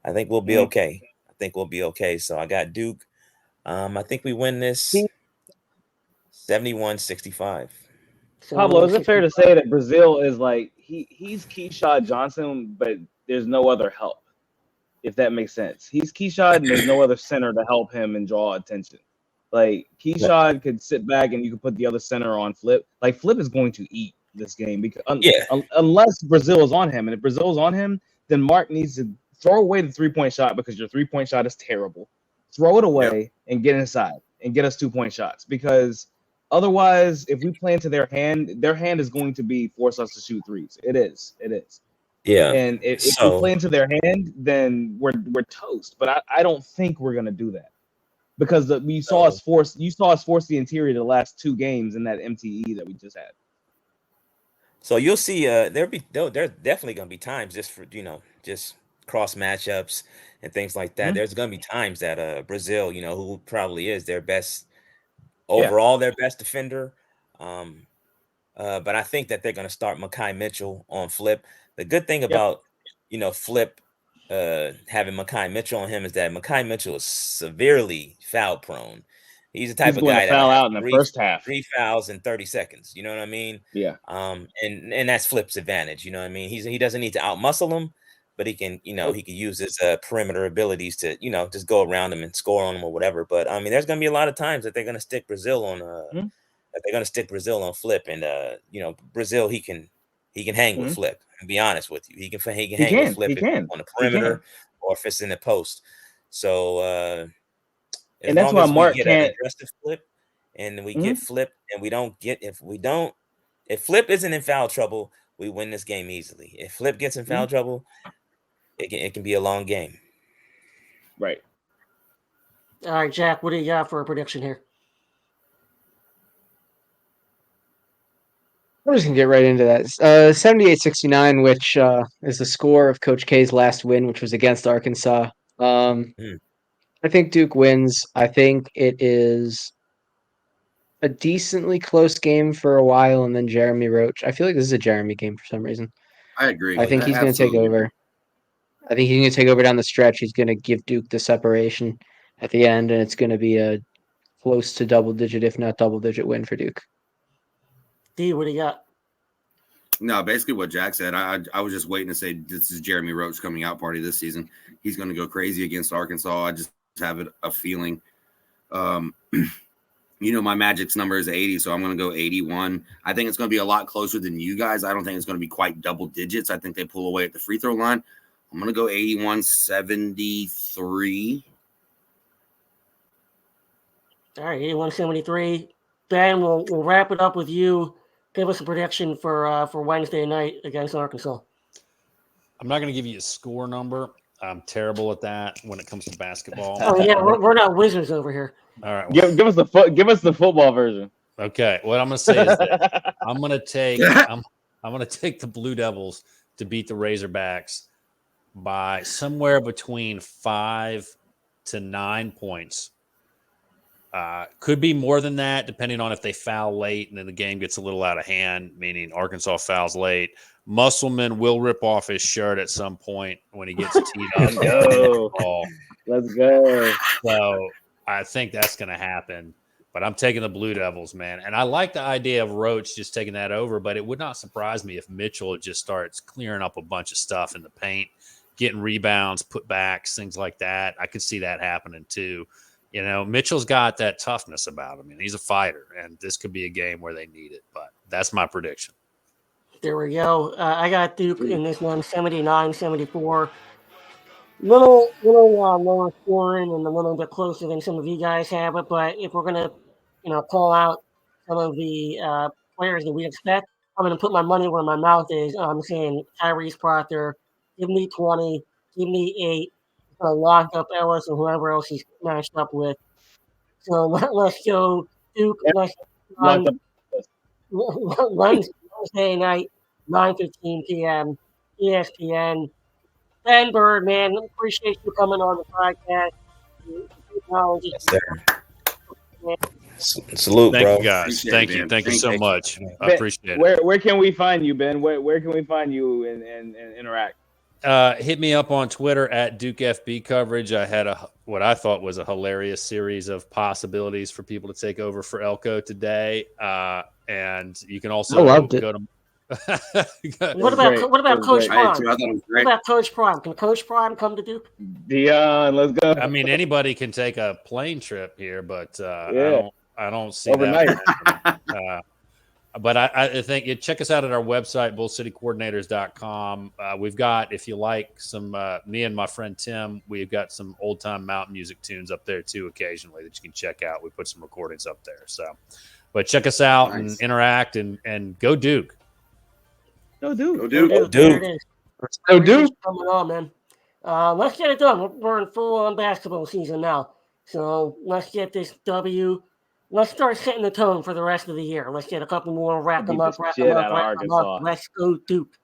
Speaker 6: I think we'll be okay. So I got Duke. I think we win this 71-65.
Speaker 4: Pablo, is it fair to say that Brazile is like he's Keyshawn Johnson, but there's no other help? If that makes sense. He's Keyshawn and there's no other center to help him and draw attention. Like Keyshawn could sit back and you could put the other center on Flip. Like Flip is going to eat this game because unless Brazile is on him. And if Brazile is on him, then Mark needs to throw away the 3-point shot because your 3-point shot is terrible. throw it away, and get inside and get us 2-point shots. Because otherwise, if we play into their hand is going to be force us to shoot threes. It is.
Speaker 6: Yeah.
Speaker 4: And if we play into their hand, then we're toast. But I don't think we're gonna do that because you saw us force the interior the last 2 games in that MTE that we just had.
Speaker 6: So you'll see. There's definitely gonna be times just for just cross matchups and things like that.
Speaker 4: Mm-hmm.
Speaker 6: There's gonna be times that Brazil, who probably is their best overall, their best defender. But I think that they're gonna start Mekhi Mitchell on Flip. The good thing about Flip having Mekhi Mitchell on him is that Mekhi Mitchell is severely foul prone. He's the type of guy that
Speaker 4: foul out in the first half.
Speaker 6: 3 fouls in 30 seconds. You know what I mean?
Speaker 4: Yeah.
Speaker 6: And that's Flip's advantage. You know what I mean? He doesn't need to outmuscle him, but he can, he can use his perimeter abilities to, just go around him and score on him or whatever. But I mean, there's gonna be a lot of times that they're gonna stick Brazil on Flip, and Brazil he can hang with Flip. And be honest with you, he can hang with Flip on the perimeter or if it's in the post. So as
Speaker 4: that's
Speaker 6: long
Speaker 4: why
Speaker 6: as
Speaker 4: Mark
Speaker 6: we get an aggressive Flip and we get Flip and if Flip isn't in foul trouble, we win this game easily. If Flip gets in foul trouble, it can be a long game.
Speaker 4: Right.
Speaker 1: All right, Jack, what do you got for a prediction here?
Speaker 5: I'm just going to get right into that. 78-69, which is the score of Coach K's last win, which was against Arkansas. I think Duke wins. I think it is a decently close game for a while, and then Jeremy Roach. I feel like this is a Jeremy game for some reason.
Speaker 3: I agree.
Speaker 5: I think he's going to take over. I think he's going to take over down the stretch. He's going to give Duke the separation at the end, and it's going to be a close to double-digit, if not double-digit win for Duke.
Speaker 1: D, what do you got?
Speaker 3: No, basically what Jack said. I was just waiting to say this is Jeremy Roach coming out party this season. He's going to go crazy against Arkansas. I just have a feeling. My Magic's number is 80, so I'm going to go 81. I think it's going to be a lot closer than you guys. I don't think it's going to be quite double digits. I think they pull away at the free throw line. I'm going to go 81-73.
Speaker 1: All right, 81-73. Ben, we'll wrap it up with you. Give us a prediction for Wednesday night against Arkansas.
Speaker 2: I'm not going to give you a score number. I'm terrible at that when it comes to basketball.
Speaker 1: Oh yeah, we're not wizards over here.
Speaker 2: All right.
Speaker 4: Well, give us the football version.
Speaker 2: Okay. What I'm going to say is that I'm going to take the Blue Devils to beat the Razorbacks by somewhere between 5 to 9 points. Could be more than that, depending on if they foul late and then the game gets a little out of hand, meaning Arkansas fouls late. Musselman will rip off his shirt at some point when he gets teed up.
Speaker 4: Let's go.
Speaker 2: So I think that's going to happen. But I'm taking the Blue Devils, man. And I like the idea of Roach just taking that over, but it would not surprise me if Mitchell just starts clearing up a bunch of stuff in the paint, getting rebounds, putbacks, things like that. I could see that happening too. Mitchell's got that toughness about him, and he's a fighter, and this could be a game where they need it. But that's my prediction.
Speaker 1: There we go. I got Duke in this one, 79-74. Little lower scoring and a little bit closer than some of you guys have it. But if we're gonna, call out some of the players that we expect, I'm gonna put my money where my mouth is. I'm saying Tyrese Proctor, give me 20, give me 8. Lock up Ellis and whoever else he's matched up with. So let's go Duke. Let's Wednesday night, 9:15 p.m. ESPN. Ben Bird, man, appreciate you coming on the podcast.
Speaker 6: Yes, sir. Salute,
Speaker 2: Thank
Speaker 6: bro.
Speaker 2: you, guys. Thank you. Thank you so much. I appreciate
Speaker 4: it. Where can we find you, Ben? Where can we find you and interact?
Speaker 2: Hit me up on Twitter at Duke FB coverage. I had what I thought was a hilarious series of possibilities for people to take over for Elko today. And you can also go to.
Speaker 1: What about Coach Prime? What about Coach Prime? Can Coach Prime come to Duke?
Speaker 4: Dion, let's go.
Speaker 2: I mean, anybody can take a plane trip here, but I don't see
Speaker 4: overnight.
Speaker 2: that. But I think check us out at our website, bullcitycoordinators.com. We've got, if you like, some me and my friend Tim, we've got some old time mountain music tunes up there too occasionally that you can check out. We put some recordings up there. So, but check us out and interact and go Duke.
Speaker 4: Go Duke.
Speaker 3: Go Duke.
Speaker 6: Go
Speaker 1: There
Speaker 6: Duke.
Speaker 1: it is.
Speaker 5: So Duke.
Speaker 1: Coming on, man. Let's get it done. We're in full on basketball season now. So let's get this W. Let's start setting the tone for the rest of the year. Let's get a couple more, rack them up. Let's go Duke.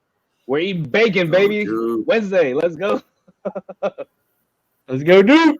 Speaker 4: We're eating bacon, baby.
Speaker 3: Duke.
Speaker 4: Wednesday. Let's go.
Speaker 5: Let's go Duke.